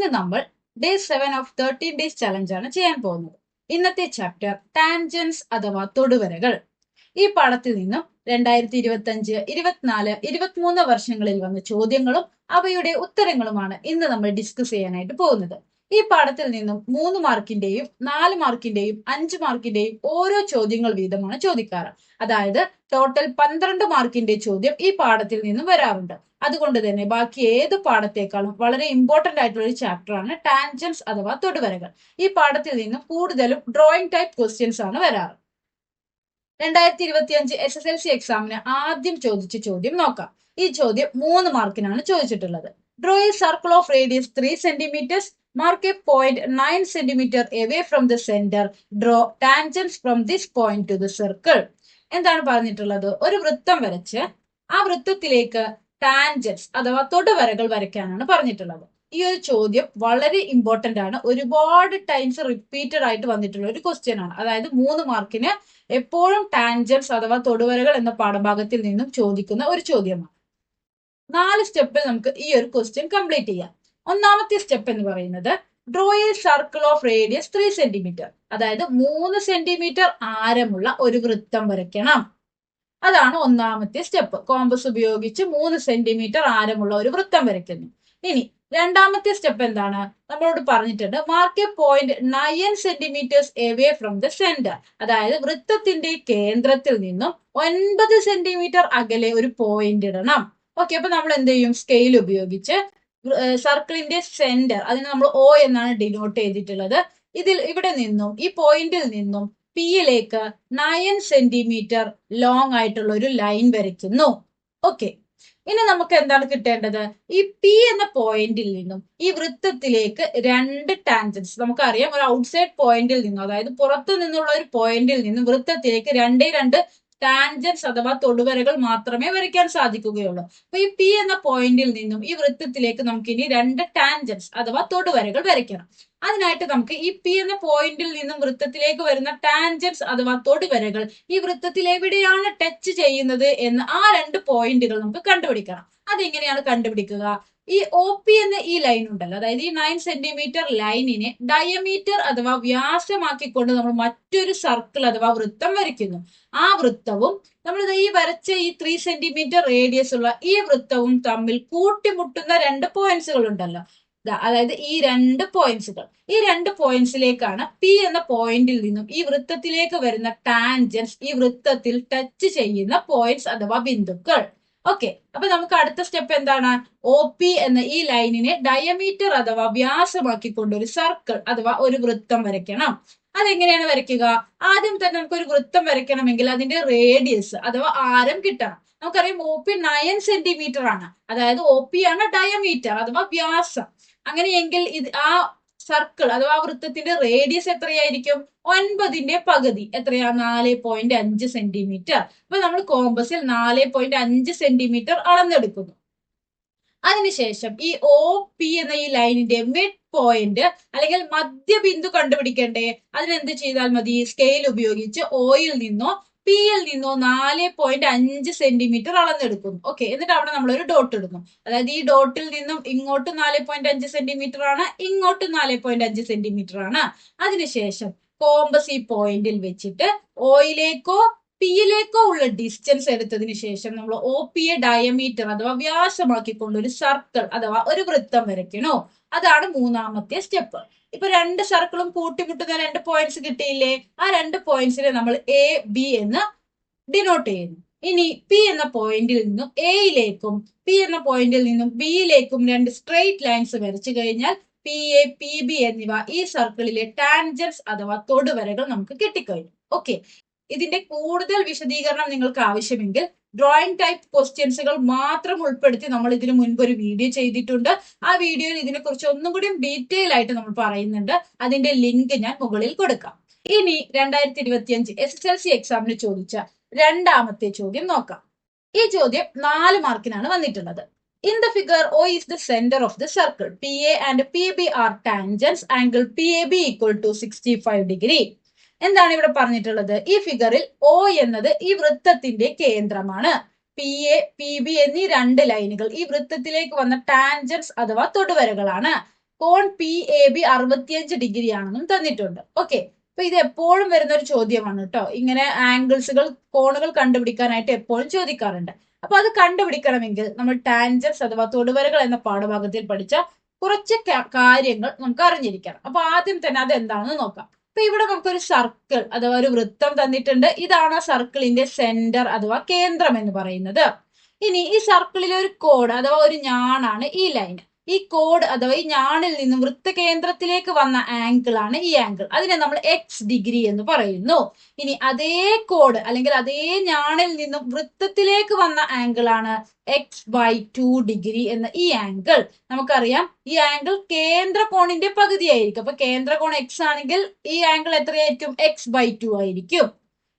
ഇന്ന് നമ്മൾ day 7 of 13 days challenge ആണ് ചെയ്യാൻ പോകുന്നത്. ഇന്നത്തെ ചാപ്റ്റർ ടാൻജൻസ് അഥവാ തൊടുവരകൾ. ഈ പാഠത്തിൽ നിന്നും 2025, 24, 23 വർഷങ്ങളിൽ വന്ന ചോദ്യങ്ങളും അവയുടെ ഉത്തരങ്ങളുമാണ് ഇന്ന് നമ്മൾ ഡിസ്കസ് ചെയ്യാനായിട്ട് പോകുന്നത്. ഈ പാഠത്തിൽ നിന്നും 3 മാർക്കിന്റെയും 4 മാർക്കിന്റെയും 5 മാർക്കിന്റെയും ഓരോ ചോദ്യങ്ങൾ വീതമാണ് ചോദിക്കാറ്. അതായത് ടോട്ടൽ 12 മാർക്കിന്റെ ചോദ്യം ഈ പാഠത്തിൽ നിന്നും വരാറുണ്ട്. അതുകൊണ്ട് തന്നെ ബാക്കി ഏത് പാഠത്തെക്കാളും വളരെ ഇമ്പോർട്ടന്റ് ആയിട്ടുള്ള ഒരു ചാപ്റ്റർ ആണ് ടാൻജൻസ് അഥവാ തൊടുവരകൾ. ഈ പാഠത്തിൽ നിന്നും കൂടുതലും ഡ്രോയിങ് ടൈപ്പ് ക്വസ്റ്റ്യൻസ് ആണ് വരാറ്. 2025 SSLC എക്സാമിന് ആദ്യം ചോദിച്ച ചോദ്യം നോക്കാം. ഈ ചോദ്യം 3 മാർക്കിനാണ് ചോദിച്ചിട്ടുള്ളത്. Draw A circle of radius 3 centimetres, mark a point 9 centimetre away from the centre, draw tangents from this point two the circle. എന്താണ് പറഞ്ഞിട്ടുള്ളത്? ഒരു വൃത്തം വരച്ച് ആ വൃത്തത്തിലേക്ക് ടാൻജൻസ് അഥവാ തൊടുവരകൾ വരയ്ക്കാനാണ് പറഞ്ഞിട്ടുള്ളത്. ഈ ഒരു ചോദ്യം വളരെ ഇമ്പോർട്ടന്റ് ആണ്. ഒരുപാട് ടൈംസ് റിപ്പീറ്റഡ് ആയിട്ട് വന്നിട്ടുള്ള ഒരു ക്വസ്റ്റ്യൻ ആണ്. അതായത് 3 മാർക്കിന് എപ്പോഴും ടാൻജൻസ് അഥവാ തൊടുവരകൾ എന്ന പാഠഭാഗത്തിൽ നിന്നും ചോദിക്കുന്ന ഒരു ചോദ്യമാണ്. 4 സ്റ്റെപ്പിൽ നമുക്ക് ഈ ഒരു ക്വസ്റ്റ്യൻ കംപ്ലീറ്റ് ചെയ്യാം. ഒന്നാമത്തെ സ്റ്റെപ്പ് എന്ന് പറയുന്നത് draw A circle of radius 3 centimetre, അതായത് 3 സെന്റിമീറ്റർ ആരമുള്ള ഒരു വൃത്തം വരയ്ക്കണം. അതാണ് ഒന്നാമത്തെ സ്റ്റെപ്പ്. കോമ്പസ് ഉപയോഗിച്ച് 3 സെന്റിമീറ്റർ ആരമുള്ള ഒരു വൃത്തം വരയ്ക്കുന്നു. ഇനി രണ്ടാമത്തെ സ്റ്റെപ്പ് എന്താണ്? നമ്മളോട് പറഞ്ഞിട്ടുണ്ട് mark a point 9 centimetres away from the centre, അതായത് വൃത്തത്തിന്റെ കേന്ദ്രത്തിൽ നിന്നും 9 സെന്റിമീറ്റർ അകലെ ഒരു പോയിന്റ് ഇടണം. ഓക്കെ, അപ്പൊ നമ്മൾ എന്ത് ചെയ്യും? സ്കെയിൽ ഉപയോഗിച്ച് സർക്കിളിന്റെ സെന്റർ, അതിന് നമ്മൾ O എന്നാണ് ഡിനോട്ട് ചെയ്തിട്ടുള്ളത്. ഇവിടെ നിന്നും ഈ പോയിന്റിൽ നിന്നും പിയിലേക്ക് 9 സെന്റിമീറ്റർ ലോങ് ആയിട്ടുള്ള ഒരു ലൈൻ വരയ്ക്കുന്നു. ഓക്കെ, ഇനി നമുക്ക് എന്താണ് കിട്ടേണ്ടത്? ഈ പി എന്ന പോയിന്റിൽ നിന്നും ഈ വൃത്തത്തിലേക്ക് 2 ടാൻജൻസ്, നമുക്കറിയാം ഒരു ഔട്ട്സൈഡ് പോയിന്റിൽ നിന്നും, അതായത് പുറത്തു നിന്നുള്ള ഒരു പോയിന്റിൽ നിന്നും വൃത്തത്തിലേക്ക് 2 ടാൻജൻസ് അഥവാ തൊടുവരകൾ മാത്രമേ വരയ്ക്കാൻ സാധിക്കുകയുള്ളൂ. അപ്പൊ ഈ പി എന്ന പോയിന്റിൽ നിന്നും ഈ വൃത്തത്തിലേക്ക് നമുക്ക് ഇനി 2 ടാൻജൻസ് അഥവാ തൊടുവരകൾ വരയ്ക്കണം. അതിനായിട്ട് നമുക്ക് ഈ പി എന്ന പോയിന്റിൽ നിന്നും വൃത്തത്തിലേക്ക് വരുന്ന ടാൻജൻസ് അഥവാ തൊടുവരകൾ ഈ വൃത്തത്തിൽ എവിടെയാണ് ടച്ച് ചെയ്യുന്നത് എന്ന് ആ 2 പോയിന്റുകൾ നമുക്ക് കണ്ടുപിടിക്കണം. അതെങ്ങനെയാണ് കണ്ടുപിടിക്കുക? ഈ ഒ പി എന്ന ഈ ലൈൻ ഉണ്ടല്ലോ, അതായത് ഈ 9 സെന്റിമീറ്റർ ലൈനിനെ ഡയമീറ്റർ അഥവാ വ്യാസമാക്കിക്കൊണ്ട് നമ്മൾ മറ്റൊരു സർക്കിൾ അഥവാ വൃത്തം വരയ്ക്കുന്നു. ആ വൃത്തവും നമ്മൾ ഈ വരച്ച ഈ 3 സെന്റിമീറ്റർ റേഡിയസ് ഉള്ള ഈ വൃത്തവും തമ്മിൽ കൂട്ടിമുട്ടുന്ന 2 പോയിന്റ്സുകൾ ഉണ്ടല്ലോ, അതായത് ഈ 2 പോയിന്റ്സുകൾ, ഈ 2 പോയിന്റ്സിലേക്കാണ് പി എന്ന പോയിന്റിൽ നിന്നും ഈ വൃത്തത്തിലേക്ക് വരുന്ന ടാൻജൻസ് ഈ വൃത്തത്തിൽ ടച്ച് ചെയ്യുന്ന പോയിന്റ്സ് അഥവാ ബിന്ദുക്കൾ. ഓക്കെ, അപ്പൊ നമുക്ക് അടുത്ത സ്റ്റെപ്പ് എന്താണ്? ഒ പി എന്ന ഈ ലൈനിനെ ഡയമീറ്റർ അഥവാ വ്യാസമാക്കിക്കൊണ്ട് ഒരു സർക്കിൾ അഥവാ ഒരു വൃത്തം വരയ്ക്കണം. അതെങ്ങനെയാണ് വരയ്ക്കുക? ആദ്യം തന്നെ നമുക്ക് ഒരു വൃത്തം വരയ്ക്കണമെങ്കിൽ അതിന്റെ റേഡിയസ് അഥവാ ആരം കിട്ടണം. നമുക്കറിയാം ഒ പി 9 സെന്റിമീറ്റർ ആണ്, അതായത് ഒ പി ആണ് ഡയമീറ്റർ അഥവാ വ്യാസം. അങ്ങനെയെങ്കിൽ ആ സർക്കിൾ അഥവാ വൃത്തത്തിന്റെ റേഡിയസ് എത്രയായിരിക്കും? 9ന്റെ പകുതി എത്രയാ? 4.5 സെന്റിമീറ്റർ. അപ്പൊ നമ്മൾ കോമ്പസിൽ 4.5 സെന്റിമീറ്റർ അളന്നെടുക്കുന്നു. അതിനുശേഷം ഈ ഒ പി എന്ന ഈ ലൈനിന്റെ മിഡ് പോയിന്റ് അല്ലെങ്കിൽ മധ്യബിന്ദു കണ്ടുപിടിക്കണ്ടേ? അതിനെന്ത് ചെയ്താൽ മതി? സ്കെയിൽ ഉപയോഗിച്ച് ഓയിൽ നിന്നോ പിയിൽ നിന്നോ 4.5 സെന്റിമീറ്റർ അളന്നെടുക്കുന്നു. ഓക്കെ, എന്നിട്ട് അവിടെ നമ്മൾ ഒരു ഡോട്ട് ഇടുന്നു. അതായത് ഈ ഡോട്ടിൽ നിന്നും ഇങ്ങോട്ട് 4.5 സെന്റിമീറ്റർ ആണ്, ഇങ്ങോട്ട് 4.5 സെന്റിമീറ്റർ ആണ്. അതിനുശേഷം കോമ്പസ് ഈ പോയിന്റിൽ വെച്ചിട്ട് ഓയിലേക്കോ പിയിലേക്കോ ഉള്ള ഡിസ്റ്റൻസ് എടുത്തതിന് ശേഷം നമ്മൾ ഒ പിയെ ഡയമീറ്റർ അഥവാ വ്യാസമാക്കിക്കൊണ്ട് ഒരു സർക്കിൾ അഥവാ ഒരു വൃത്തം വരയ്ക്കണോ. അതാണ് മൂന്നാമത്തെ സ്റ്റെപ്പ്. ഇപ്പൊ 2 സർക്കിളും കൂട്ടിമുട്ടുന്ന 2 പോയിന്റ്സ് കിട്ടിയില്ലേ? ആ 2 പോയിന്റ്സിനെ നമ്മൾ എ ബി എന്ന് ഡിനോട്ട് ചെയ്യുന്നു. ഇനി പി എന്ന പോയിന്റിൽ നിന്നും എയിലേക്കും പി എന്ന പോയിന്റിൽ നിന്നും ബിയിലേക്കും 2 സ്ട്രെയിറ്റ് ലൈൻസ് വരച്ചു കഴിഞ്ഞാൽ പി എ പി ബി എന്നിവ ഈ സർക്കിളിലെ ടാൻജൻസ് അഥവാ തൊടുവരകൾ നമുക്ക് കിട്ടിക്കഴിഞ്ഞു. ഓക്കെ, ഇതിന്റെ കൂടുതൽ വിശദീകരണം നിങ്ങൾക്ക് ആവശ്യമെങ്കിൽ ഡ്രോയിങ് ടൈപ്പ് ക്വസ്റ്റ്യൻസുകൾ മാത്രം ഉൾപ്പെടുത്തി നമ്മൾ ഇതിനു മുൻപ് ഒരു വീഡിയോ ചെയ്തിട്ടുണ്ട്. ആ വീഡിയോയിൽ ഇതിനെക്കുറിച്ച് ഒന്നും കൂടി ഡീറ്റെയിൽ ആയിട്ട് നമ്മൾ പറയുന്നുണ്ട്. അതിന്റെ ലിങ്ക് ഞാൻ മുകളിൽ കൊടുക്കാം. ഇനി 2025 SSLC എക്സാമിന് ചോദിച്ച രണ്ടാമത്തെ ചോദ്യം നോക്കാം. ഈ ചോദ്യം 4 മാർക്കിനാണ് വന്നിട്ടുള്ളത്. In the figure, O is the center of the circle. PA and PB are tangents. Angle PAB equal to 65 degree. എന്താണ് ഇവിടെ പറഞ്ഞിട്ടുള്ളത്? ഈ ഫിഗറിൽ O എന്നത് ഈ വൃത്തത്തിന്റെ കേന്ദ്രമാണ്. പി എ പി ബി എന്നീ 2 ലൈനുകൾ ഈ വൃത്തത്തിലേക്ക് വന്ന ടാൻജൻസ് അഥവാ തൊടുവരകളാണ്. കോൺ പി എ ബി 65 ഡിഗ്രി ആണെന്നും തന്നിട്ടുണ്ട്. ഓക്കെ, അപ്പൊ ഇത് എപ്പോഴും വരുന്ന ഒരു ചോദ്യമാണ് കേട്ടോ. ഇങ്ങനെ ആംഗിൾസുകൾ, കോണുകൾ കണ്ടുപിടിക്കാനായിട്ട് എപ്പോഴും ചോദിക്കാറുണ്ട്. അപ്പൊ അത് കണ്ടുപിടിക്കണമെങ്കിൽ നമ്മൾ ടാൻജൻസ് അഥവാ തൊടുവരകൾ എന്ന പാഠഭാഗത്തിൽ പഠിച്ച കുറച്ച് കാര്യങ്ങൾ നമുക്ക് അറിഞ്ഞിരിക്കണം. അപ്പൊ ആദ്യം തന്നെ അത് എന്താണെന്ന് നോക്കാം. അപ്പൊ ഇവിടെ നമുക്കൊരു സർക്കിൾ അഥവാ ഒരു വൃത്തം തന്നിട്ടുണ്ട്. ഇതാണ് ആ സർക്കിളിന്റെ സെന്റർ അഥവാ കേന്ദ്രം എന്ന് പറയുന്നത്. ഇനി ഈ സർക്കിളിലെ ഒരു കോഡ് അഥവാ ഒരു ഞാണാണ് ഈ ലൈൻ. ഈ കോഡ് അഥവാ ഈ ഞാണിൽ നിന്നും വൃത്തകേന്ദ്രത്തിലേക്ക് വന്ന ആംഗിൾ ആണ് ഈ ആംഗിൾ. അതിനെ നമ്മൾ എക്സ് ഡിഗ്രി എന്ന് പറയുന്നു. ഇനി അതേ കോഡ് അല്ലെങ്കിൽ അതേ ഞാണിൽ നിന്നും വൃത്തത്തിലേക്ക് വന്ന ആംഗിൾ ആണ് x/2 ഡിഗ്രി എന്ന ഈ ആംഗിൾ. നമുക്കറിയാം ഈ ആംഗിൾ കേന്ദ്ര കോണിന്റെ പകുതിയായിരിക്കും. അപ്പൊ കേന്ദ്ര കോൺ എക്സ് ആണെങ്കിൽ ഈ ആംഗിൾ എത്രയായിരിക്കും? x/2 ആയിരിക്കും.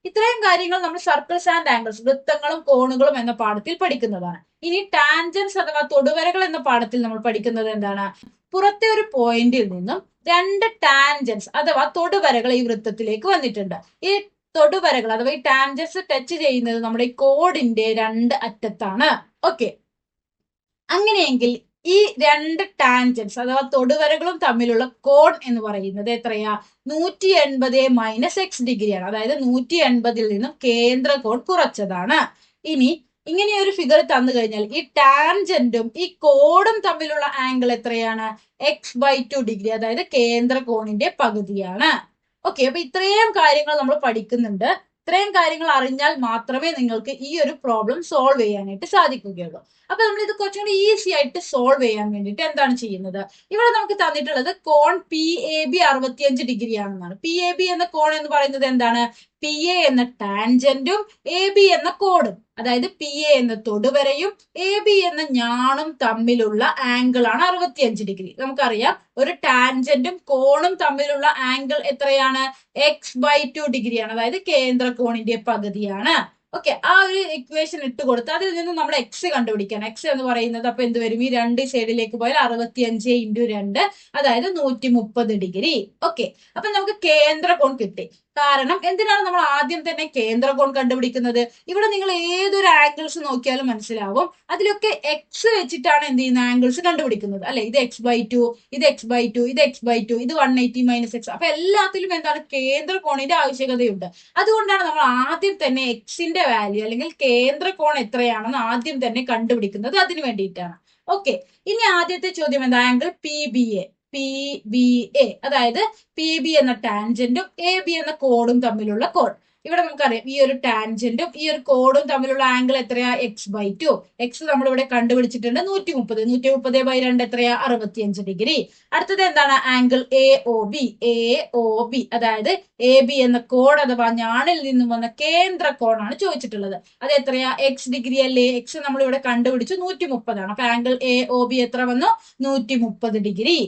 ഇത്രയും കാര്യങ്ങൾ നമ്മൾ സർക്കിൾസ് ആൻഡ് ആംഗിൾസ്, വൃത്തങ്ങളും കോണുകളും എന്ന പാഠത്തിൽ പഠിക്കുന്നതാണ്. ഇനി ടാൻജൻസ് അഥവാ തൊടുവരകൾ എന്ന പാഠത്തിൽ നമ്മൾ പഠിക്കുന്നത് എന്താണ്? പുറത്തെ ഒരു പോയിന്റിൽ നിന്നും രണ്ട് ടാൻജൻസ് അഥവാ തൊടുവരകൾ ഈ വൃത്തത്തിലേക്ക് വന്നിട്ടുണ്ട്. ഈ തൊടുവരകൾ അഥവാ ഈ ടാൻജൻസ് ടച്ച് ചെയ്യുന്നത് നമ്മുടെ ഈ കോഡിന്റെ രണ്ട് അറ്റത്താണ്. ഓക്കെ, അങ്ങനെയെങ്കിൽ ഈ രണ്ട് ടാൻജൻസ് അഥവാ തൊടുവരകളും തമ്മിലുള്ള കോൺ എന്ന് പറയുന്നത് എത്രയാ? 180 - x ഡിഗ്രിയാണ്. അതായത് 180ൽ നിന്നും കേന്ദ്ര കോൺ കുറച്ചതാണ്. ഇനി ഇങ്ങനെ ഒരു ഫിഗർ തന്നു കഴിഞ്ഞാൽ ഈ ടാൻജന്റും ഈ കോഡും തമ്മിലുള്ള ആംഗിൾ എത്രയാണ്? x/2 degree. അതായത് കേന്ദ്ര കോണിന്റെ പകുതിയാണ്. ഓക്കെ, അപ്പൊ ഇത്രയും കാര്യങ്ങൾ നമ്മൾ പഠിക്കുന്നുണ്ട്. ഇത്രയും കാര്യങ്ങൾ അറിഞ്ഞാൽ മാത്രമേ നിങ്ങൾക്ക് ഈ ഒരു പ്രോബ്ലം സോൾവ് ചെയ്യാനായിട്ട് സാധിക്കുകയുള്ളൂ. അപ്പൊ നമ്മൾ ഇത് കുറച്ചും കൂടി ഈസി ആയിട്ട് സോൾവ് ചെയ്യാൻ വേണ്ടിയിട്ട് എന്താണ് ചെയ്യുന്നത്? ഇവിടെ നമുക്ക് തന്നിട്ടുള്ളത് കോൺ പി എ ബി 65 ഡിഗ്രി ആണെന്നാണ്. പി എ ബി എന്ന കോൺ എന്ന് പറയുന്നത് എന്താണ്? പി എ എന്ന ടാൻജന്റും എ ബി എന്ന കോഡും, അതായത് പി എ എന്ന തൊടുവരയും എ ബി എന്ന ഞാണും തമ്മിലുള്ള ആംഗിൾ ആണ് 65 ഡിഗ്രി. നമുക്കറിയാം ഒരു ടാൻജന്റും കോണും തമ്മിലുള്ള ആംഗിൾ എത്രയാണ്? x/2 ഡിഗ്രിയാണ്. അതായത് കേന്ദ്ര കോണിന്റെ പകുതിയാണ്. ഓക്കെ, ആ ഒരു ഇക്വേഷൻ ഇട്ട് കൊടുത്ത് അതിൽ നിന്ന് നമ്മൾ എക്സ് കണ്ടുപിടിക്കണം. എക്സ് എന്ന് പറയുന്നത് അപ്പൊ എന്ത് വരും? ഈ രണ്ട് സൈഡിലേക്ക് പോയാൽ 65 × 2, അതായത് 130 ഡിഗ്രി. ഓക്കെ, അപ്പൊ നമുക്ക് കേന്ദ്ര കോൺ കിട്ടി. കാരണം എന്തിനാണ് നമ്മൾ ആദ്യം തന്നെ കേന്ദ്ര കോൺ കണ്ടുപിടിക്കുന്നത്? ഇവിടെ നിങ്ങൾ ഏതൊരു ആംഗിൾസ് നോക്കിയാലും മനസ്സിലാവും അതിലൊക്കെ എക്സ് വെച്ചിട്ടാണ് എന്ത് ചെയ്യുന്ന ആംഗിൾസ് കണ്ടുപിടിക്കുന്നത് അല്ലെ. ഇത് x/2, ഇത് x/2, ഇത് x/2, ഇത് 180 - x. അപ്പൊ എല്ലാത്തിലും എന്താണ്? കേന്ദ്ര കോണിന്റെ ആവശ്യകതയുണ്ട്. അതുകൊണ്ടാണ് നമ്മൾ ആദ്യം തന്നെ എക്സിന്റെ വാല്യൂ അല്ലെങ്കിൽ കേന്ദ്ര കോൺ എത്രയാണെന്ന് ആദ്യം തന്നെ കണ്ടുപിടിക്കുന്നത്. അതിന് വേണ്ടിയിട്ടാണ്. ഓക്കെ, ഇനി ആദ്യത്തെ ചോദ്യം എന്താ? ആംഗിൾ PBA, അതായത് പി ബി എന്ന ടാൻജന്റും എ ബി എന്ന കോഡും തമ്മിലുള്ള കോൺ. ഇവിടെ നമുക്കറിയാം ഈ ഒരു ടാൻജന്റും ഈ ഒരു കോഡും തമ്മിലുള്ള ആംഗിൾ എത്രയാ? x/2. എക്സ് നമ്മൾ ഇവിടെ കണ്ടുപിടിച്ചിട്ടുണ്ട് 130. 130/2 എത്രയാ? 65 ഡിഗ്രി. അടുത്തത് എന്താണ്? ആംഗിൾ AOB, അതായത് എ ബി എന്ന കോഡ് അഥവാ ഞാണിൽ നിന്നും വന്ന കേന്ദ്ര കോണാണ് ചോദിച്ചിട്ടുള്ളത്. അത് എത്രയാ? x ഡിഗ്രി അല്ലേ? എക്സ് നമ്മൾ ഇവിടെ കണ്ടുപിടിച്ചു 130 ആണ്. അപ്പൊ ആംഗിൾ AOB എത്ര വന്നു? 130 ഡിഗ്രി.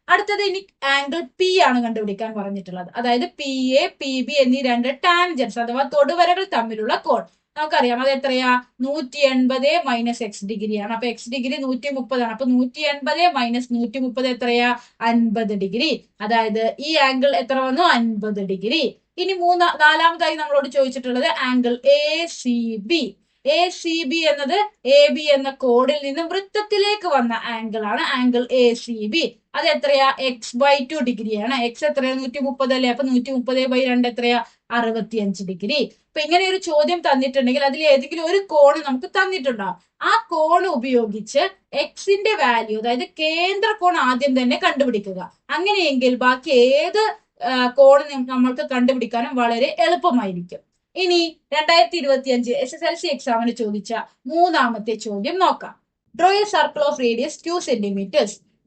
അടുത്തത് ഇനി ആംഗിൾ പി ആണ് കണ്ടുപിടിക്കാൻ പറഞ്ഞിട്ടുള്ളത്. അതായത് പി എ പി ബി എന്നീ രണ്ട് ടാൻജൻസ് അഥവാ തൊടുവരകൾ തമ്മിലുള്ള കോൺ. നമുക്കറിയാം അത് എത്രയാ? 180 - x ഡിഗ്രിയാണ്. അപ്പൊ x ഡിഗ്രി 130 ആണ്. അപ്പൊ 180 - 130 എത്രയാ? 50 ഡിഗ്രി. അതായത് ഈ ആംഗിൾ എത്ര വന്നു? 50 ഡിഗ്രി. ഇനി നാലാമതായി നമ്മളോട് ചോദിച്ചിട്ടുള്ളത് ആംഗിൾ ACB എന്നത് എ ബി എന്ന കോഡിൽ നിന്നും വൃത്തത്തിലേക്ക് വന്ന ആംഗിൾ ആണ്. ആംഗിൾ ACB അത് എത്രയാ? x/2 ഡിഗ്രിയാണ്. എക്സ് എത്രയാ? 130 അല്ലേ? അപ്പൊ 130/2 എത്രയാ? 65 ഡിഗ്രി. അപ്പൊ ഇങ്ങനെ ഒരു ചോദ്യം തന്നിട്ടുണ്ടെങ്കിൽ അതിൽ ഏതെങ്കിലും ഒരു കോണ് നമുക്ക് തന്നിട്ടുണ്ടാവും. ആ കോൺ ഉപയോഗിച്ച് എക്സിന്റെ വാല്യൂ, അതായത് കേന്ദ്ര കോൺ ആദ്യം തന്നെ കണ്ടുപിടിക്കുക. അങ്ങനെയെങ്കിൽ ബാക്കി ഏത് കോൺ നമ്മൾക്ക് കണ്ടുപിടിക്കാനും വളരെ എളുപ്പമായിരിക്കും. ഇനി 2025 SSLC എക്സാമിന് ചോദിച്ച മൂന്നാമത്തെ ചോദ്യം നോക്കാം. Draw A circle of radius 2 cm.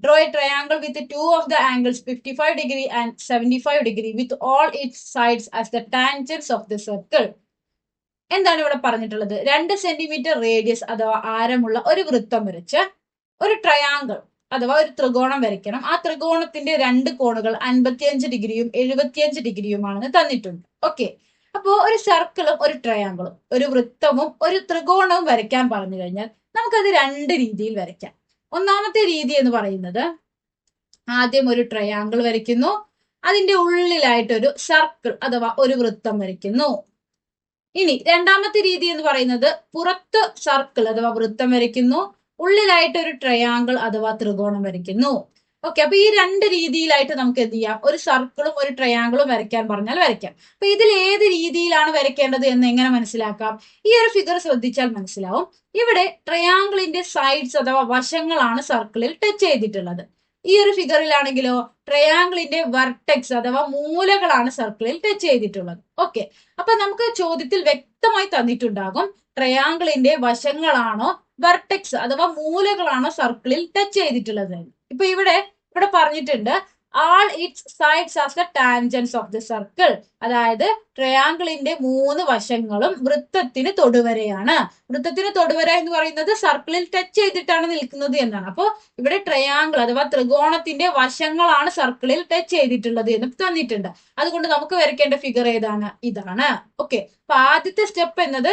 Draw a triangle with two of the angles 55 degree and 75 degree with all its sides as the tangents of the circle. എന്താണ് ഇവിടെ പറഞ്ഞിട്ടുള്ളത്? 2 സെന്റിമീറ്റർ റേഡിയസ് അഥവാ ആരമുള്ള ഒരു വൃത്തം വരച്ച് ഒരു ട്രയാങ്കിൾ അഥവാ ഒരു ത്രികോണം വരയ്ക്കണം. ആ ത്രികോണത്തിന്റെ രണ്ട് കോണുകൾ 55 ഡിഗ്രിയും 75 ഡിഗ്രിയുമാണെന്ന് തന്നിട്ടുണ്ട്. ഓക്കെ, അപ്പോ ഒരു സർക്കിളും ഒരു ട്രയാങ്കിളും ഒരു വൃത്തവും ഒരു ത്രികോണവും വരയ്ക്കാൻ പറഞ്ഞു കഴിഞ്ഞാൽ നമുക്കത് രണ്ട് രീതിയിൽ വരയ്ക്കാം. ഒന്നാമത്തെ രീതി എന്ന് പറയുന്നത് ആദ്യം ഒരു ട്രയാങ്കിൾ വരയ്ക്കുന്നു, അതിന്റെ ഉള്ളിലായിട്ടൊരു സർക്കിൾ അഥവാ ഒരു വൃത്തം വരയ്ക്കുന്നു. ഇനി രണ്ടാമത്തെ രീതി എന്ന് പറയുന്നത് പുറത്ത് സർക്കിൾ അഥവാ വൃത്തം വരയ്ക്കുന്നു, ഉള്ളിലായിട്ട് ഒരു ട്രയാങ്കിൾ അഥവാ ത്രികോണം വരയ്ക്കുന്നു. ഓക്കെ, അപ്പൊ ഈ രണ്ട് രീതിയിലായിട്ട് നമുക്ക് എന്ത് ചെയ്യാം, ഒരു സർക്കിളും ഒരു ട്രയാങ്കിളും വരയ്ക്കാൻ പറഞ്ഞാൽ വരയ്ക്കാം. അപ്പൊ ഇതിൽ ഏത് രീതിയിലാണ് വരയ്ക്കേണ്ടത് എന്ന് എങ്ങനെ മനസ്സിലാക്കാം? ഈ ഒരു ഫിഗർ ശ്രദ്ധിച്ചാൽ മനസ്സിലാവും. ഇവിടെ ട്രയാങ്കിളിന്റെ സൈഡ്സ് അഥവാ വശങ്ങളാണ് സർക്കിളിൽ ടച്ച് ചെയ്തിട്ടുള്ളത്. ഈ ഒരു ഫിഗറിലാണെങ്കിലോ ട്രയാങ്കിളിന്റെ വെർട്ടെക്സ് അഥവാ മൂലകളാണ് സർക്കിളിൽ ടച്ച് ചെയ്തിട്ടുള്ളത്. ഓക്കെ, അപ്പൊ നമുക്ക് ചോദ്യത്തിൽ വ്യക്തമായി തന്നിട്ടുണ്ടാകും ട്രയാങ്കിളിന്റെ വശങ്ങളാണോ വെർട്ടെക്സ് അഥവാ മൂലകളാണോ സർക്കിളിൽ ടച്ച് ചെയ്തിട്ടുള്ളത്. ഇപ്പൊ ഇവിടെ പറഞ്ഞിട്ടുണ്ട് all its sides as the tangents of the circle. അതായത് ട്രയാങ്കിളിന്റെ 3 വശങ്ങളും വൃത്തത്തിന് തൊടുവരയാണ്. വൃത്തത്തിന് തൊടുവര എന്ന് പറയുന്നത് സർക്കിളിൽ ടച്ച് ചെയ്തിട്ടാണ് നിൽക്കുന്നത് എന്നാണ്. അപ്പോൾ ഇവിടെ ട്രയാങ്കിൾ അഥവാ ത്രികോണത്തിന്റെ വശങ്ങളാണ് സർക്കിളിൽ ടച്ച് ചെയ്തിട്ടുള്ളത് എന്ന് തന്നിട്ടുണ്ട്. അതുകൊണ്ട് നമുക്ക് വരയ്ക്കേണ്ട ഫിഗർ ഏതാണ്? ഇതാണ്. ഓക്കെ, അപ്പൊ ആദ്യത്തെ സ്റ്റെപ്പ് എന്നത്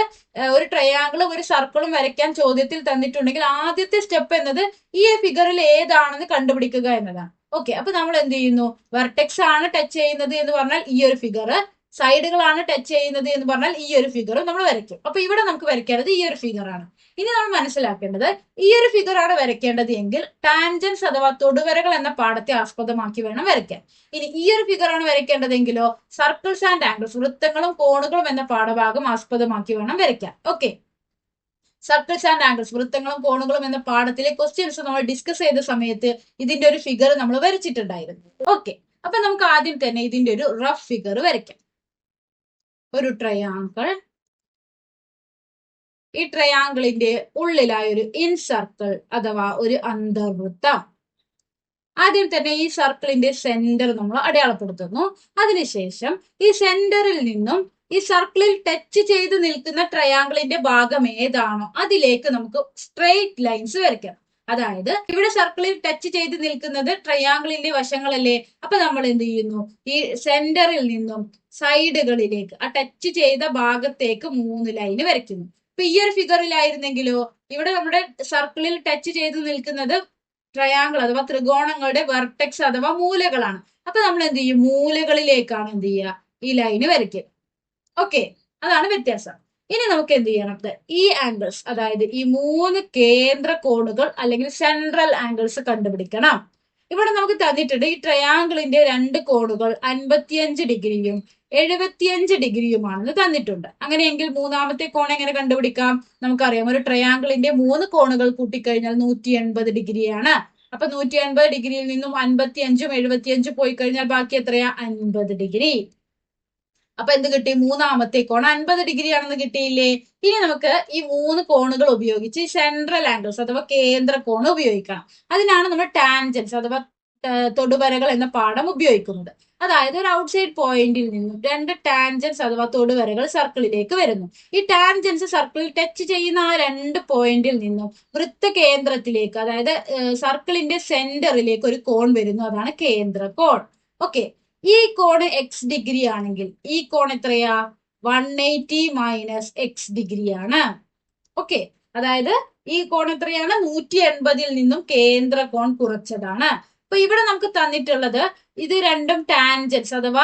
ഒരു ട്രയാങ്കിളും ഒരു സർക്കിളും വരയ്ക്കാൻ ചോദ്യത്തിൽ തന്നിട്ടുണ്ടെങ്കിൽ ആദ്യത്തെ സ്റ്റെപ്പ് എന്നത് ഈ ഫിഗറിൽ ഏതാണെന്ന് കണ്ടുപിടിക്കുക എന്നതാണ്. ഓക്കെ, അപ്പൊ നമ്മൾ എന്ത് ചെയ്യുന്നു? വെർട്ടെക്സ് ആണ് ടച്ച് ചെയ്യുന്നത് എന്ന് പറഞ്ഞാൽ ഈ ഒരു ഫിഗർ, സൈഡുകളാണ് ടച്ച് ചെയ്യുന്നത് എന്ന് പറഞ്ഞാൽ ഈ ഒരു ഫിഗറും നമ്മൾ വരയ്ക്കും. അപ്പൊ ഇവിടെ നമുക്ക് വരയ്ക്കേണ്ടത് ഈ ഒരു ഫിഗർ ആണ്. ഇനി നമ്മൾ മനസ്സിലാക്കേണ്ടത് ഈ ഒരു ഫിഗർ ആണ് വരയ്ക്കേണ്ടത് എങ്കിൽ ടാൻജൻസ് അഥവാ തൊടുവരകൾ എന്ന പാഠത്തെ ആസ്പദമാക്കി വേണം വരയ്ക്കാൻ. ഇനി ഈ ഒരു ഫിഗർ ആണ് വരയ്ക്കേണ്ടതെങ്കിലോ സർക്കിൾസ് ആൻഡ് ആംഗിൾസ് വൃത്തങ്ങളും കോണുകളും എന്ന പാഠഭാഗം ആസ്പദമാക്കി വേണം വരയ്ക്കാൻ. ഓക്കെ, സർക്കിൾസ് ആൻഡ് ആംഗിൾസ് വൃത്തങ്ങളും കോണുകളും എന്ന പാഠത്തിലെ ക്വസ്റ്റ്യൻസ് നമ്മൾ ഡിസ്കസ് ചെയ്ത സമയത്ത് ഇതിന്റെ ഒരു ഫിഗർ നമ്മൾ വരച്ചിട്ടുണ്ടായിരുന്നു. ഓക്കെ, അപ്പൊ നമുക്ക് ആദ്യം തന്നെ ഇതിന്റെ ഒരു റഫ് ഫിഗർ വരയ്ക്കാം. ഒരു ട്രയാങ്കിൾ, ഈ ട്രയാങ്കിളിന്റെ ഉള്ളിലായ ഒരു ഇൻ സർക്കിൾ അഥവാ ഒരു അന്തർവൃത്തം. ആദ്യം തന്നെ ഈ സർക്കിളിന്റെ സെന്റർ നമ്മൾ അടയാളപ്പെടുത്തുന്നു. അതിനുശേഷം ഈ സെന്ററിൽ നിന്നും ഈ സർക്കിളിൽ ടച്ച് ചെയ്ത് നിൽക്കുന്ന ട്രയാങ്കിളിന്റെ ഭാഗം ഏതാണോ അതിലേക്ക് നമുക്ക് സ്ട്രെയിറ്റ് ലൈൻസ് വരയ്ക്കണം. അതായത് ഇവിടെ സർക്കിളിൽ ടച്ച് ചെയ്ത് നിൽക്കുന്നത് ട്രയാങ്കിളിന്റെ വശങ്ങളല്ലേ. അപ്പൊ നമ്മൾ എന്ത് ചെയ്യുന്നു? ഈ സെന്ററിൽ നിന്നും സൈഡുകളിലേക്ക് ആ ടച്ച് ചെയ്ത ഭാഗത്തേക്ക് 3 ലൈന് വരയ്ക്കുന്നു. ഇപ്പൊ ഈ ഒരു ഫിഗറിലായിരുന്നെങ്കിലോ ഇവിടെ നമ്മുടെ സർക്കിളിൽ ടച്ച് ചെയ്ത് നിൽക്കുന്നത് ട്രയാങ്കിൾ അഥവാ ത്രികോണങ്ങളുടെ വെർട്ടെക്സ് അഥവാ മൂലകളാണ്. അപ്പൊ നമ്മൾ എന്ത് ചെയ്യും? മൂലകളിലേക്കാണ് എന്ത് ചെയ്യുക? ഈ ലൈന് വരയ്ക്കുക. ഓക്കെ, അതാണ് വ്യത്യാസം. ഇനി നമുക്ക് എന്ത് ചെയ്യണം? ഈ ആംഗിൾസ് അതായത് ഈ 3 കേന്ദ്ര കോണുകൾ അല്ലെങ്കിൽ സെൻട്രൽ ആംഗിൾസ് കണ്ടുപിടിക്കണം. ഇവിടെ നമുക്ക് തന്നിട്ടുണ്ട് ഈ ട്രയാങ്കിളിന്റെ 2 കോണുകൾ 55 ഡിഗ്രിയും 75 ഡിഗ്രിയുമാണെന്ന് തന്നിട്ടുണ്ട്. അങ്ങനെയെങ്കിൽ മൂന്നാമത്തെ കോൺ എങ്ങനെ കണ്ടുപിടിക്കാം? നമുക്കറിയാം ഒരു ട്രയാങ്കിളിന്റെ 3 കോണുകൾ കൂട്ടിക്കഴിഞ്ഞാൽ 180 ഡിഗ്രിയാണ്. അപ്പൊ 180 ഡിഗ്രിയിൽ നിന്നും 55ഉം 75 പോയി കഴിഞ്ഞാൽ ബാക്കി എത്രയാ? 50 ഡിഗ്രി. അപ്പൊ എന്ത് കിട്ടി? മൂന്നാമത്തെ കോൺ 50 ഡിഗ്രി ആണെന്ന് കിട്ടിയില്ലേ? ഇനി നമുക്ക് ഈ 3 കോണുകൾ ഉപയോഗിച്ച് സെൻട്രൽ ആംഗിൾസ് അഥവാ കേന്ദ്ര കോൺ ഉപയോഗിക്കണം. അതിനാണ് നമ്മൾ ടാൻജൻസ് അഥവാ തൊടുവരകൾ എന്ന പാഠം ഉപയോഗിക്കുന്നത്. അതായത് ഒരു ഔട്ട്സൈഡ് പോയിന്റിൽ നിന്നും 2 ടാൻജൻസ് അഥവാ തൊടുവരകൾ സർക്കിളിലേക്ക് വരുന്നു. ഈ ടാൻജൻസ് സർക്കിളിൽ ടച്ച് ചെയ്യുന്ന ആ 2 പോയിന്റിൽ നിന്നും വൃത്ത കേന്ദ്രത്തിലേക്ക് അതായത് സർക്കിളിന്റെ സെന്ററിലേക്ക് ഒരു കോൺ വരുന്നു. അതാണ് കേന്ദ്ര കോൺ. ഓക്കെ, ഈ കോൺ എക്സ് ഡിഗ്രി ആണെങ്കിൽ ഈ കോൺ എത്രയാ? 180 മൈനസ് എക്സ് ഡിഗ്രി ആണ്. ഓക്കെ, അതായത് ഈ കോൺ എത്രയാണ്? 180ൽ നിന്നും കേന്ദ്ര കോൺ കുറച്ചതാണ്. അപ്പൊ ഇവിടെ നമുക്ക് തന്നിട്ടുള്ളത് ഇത് രണ്ടും ടാൻജൻസ് അഥവാ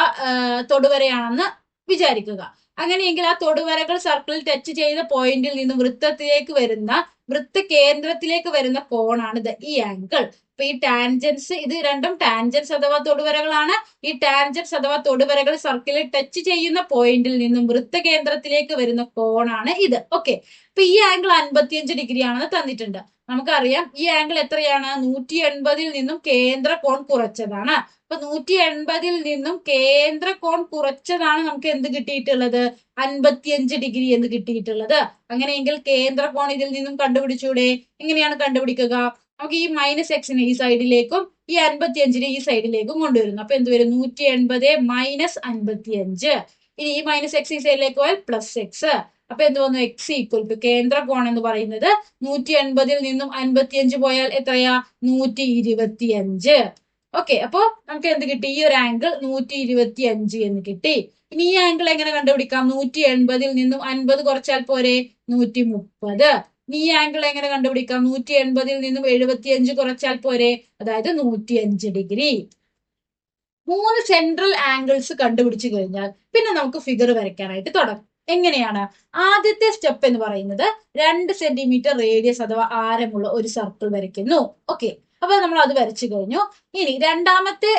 തൊടുവരയാണെന്ന് വിചാരിക്കുക. അങ്ങനെയെങ്കിൽ ആ തൊടുവരകൾ സർക്കിളിൽ ടച്ച് ചെയ്ത പോയിന്റിൽ നിന്നും വൃത്ത കേന്ദ്രത്തിലേക്ക് വരുന്ന കോണാണ് ഈ ആംഗിൾ. അപ്പൊ ഈ ടാൻജൻസ് ഇത് രണ്ടും ടാൻജൻസ് അഥവാ തൊടുവരകളാണ്. ഈ ടാൻജൻസ് അഥവാ തൊടുവരകൾ സർക്കിളിൽ ടച്ച് ചെയ്യുന്ന പോയിന്റിൽ നിന്നും വൃത്ത കേന്ദ്രത്തിലേക്ക് വരുന്ന കോണാണ് ഇത്. ഓക്കെ, അപ്പൊ ഈ ആംഗിൾ 55 ഡിഗ്രി ആണെന്ന് തന്നിട്ടുണ്ട്. നമുക്കറിയാം ഈ ആംഗിൾ എത്രയാണ്? 180ൽ നിന്നും കേന്ദ്ര കോൺ കുറച്ചതാണ്. അപ്പൊ 180ൽ നിന്നും കേന്ദ്ര കോൺ കുറച്ചതാണ് നമുക്ക് എന്ത് കിട്ടിയിട്ടുള്ളത്? 55 ഡിഗ്രി എന്ന് കിട്ടിയിട്ടുള്ളത്. അങ്ങനെയെങ്കിൽ കേന്ദ്ര കോൺ ഇതിൽ നിന്നും കണ്ടുപിടിച്ചൂടെ? എങ്ങനെയാണ് കണ്ടുപിടിക്കുക? നമുക്ക് ഈ മൈനസ് എക്സിനെ ഈ സൈഡിലേക്കും ഈ 55നെ ഈ സൈഡിലേക്കും കൊണ്ടുവരുന്നു. അപ്പൊ എന്ത് വരും? 180 മൈനസ് 55. ഇനി ഈ മൈനസ് എക്സ് ഈ സൈഡിലേക്ക് പോയാൽ പ്ലസ് എക്സ്. അപ്പൊ എന്ത് വന്നു? എക്സ് ഈക്വൽ ടു കേന്ദ്ര കോൺ എന്ന് പറയുന്നത് 180ൽ നിന്നും 55 പോയാൽ എത്രയാ? 125. ഓക്കെ, അപ്പൊ നമുക്ക് എന്ത് കിട്ടി? ഈ ഒരു ആംഗിൾ 125 എന്ന് കിട്ടി. ഇനി ഈ ആംഗിൾ എങ്ങനെ കണ്ടുപിടിക്കാം? 180ൽ നിന്നും 50 കുറച്ചാൽ പോരെ? 130. ഇനി ഈ ആംഗിൾ എങ്ങനെ കണ്ടുപിടിക്കാം? 180ൽ നിന്നും 75 കുറച്ചാൽ പോരെ? അതായത് 105 ഡിഗ്രി. 3 സെൻട്രൽ ആംഗിൾസ് കണ്ടുപിടിച്ചു കഴിഞ്ഞാൽ പിന്നെ നമുക്ക് ഫിഗർ വരയ്ക്കാനായിട്ട് തുടങ്ങും. എങ്ങനെയാണ്? ആദ്യത്തെ സ്റ്റെപ്പ് എന്ന് പറയുന്നത് 2 സെന്റിമീറ്റർ റേഡിയസ് അഥവാ ആരമുള്ള ഒരു സർക്കിൾ വരയ്ക്കുന്നു. ഓക്കെ, അപ്പൊ നമ്മൾ അത് വരച്ചു കഴിഞ്ഞു. ഇനി രണ്ടാമത്തെ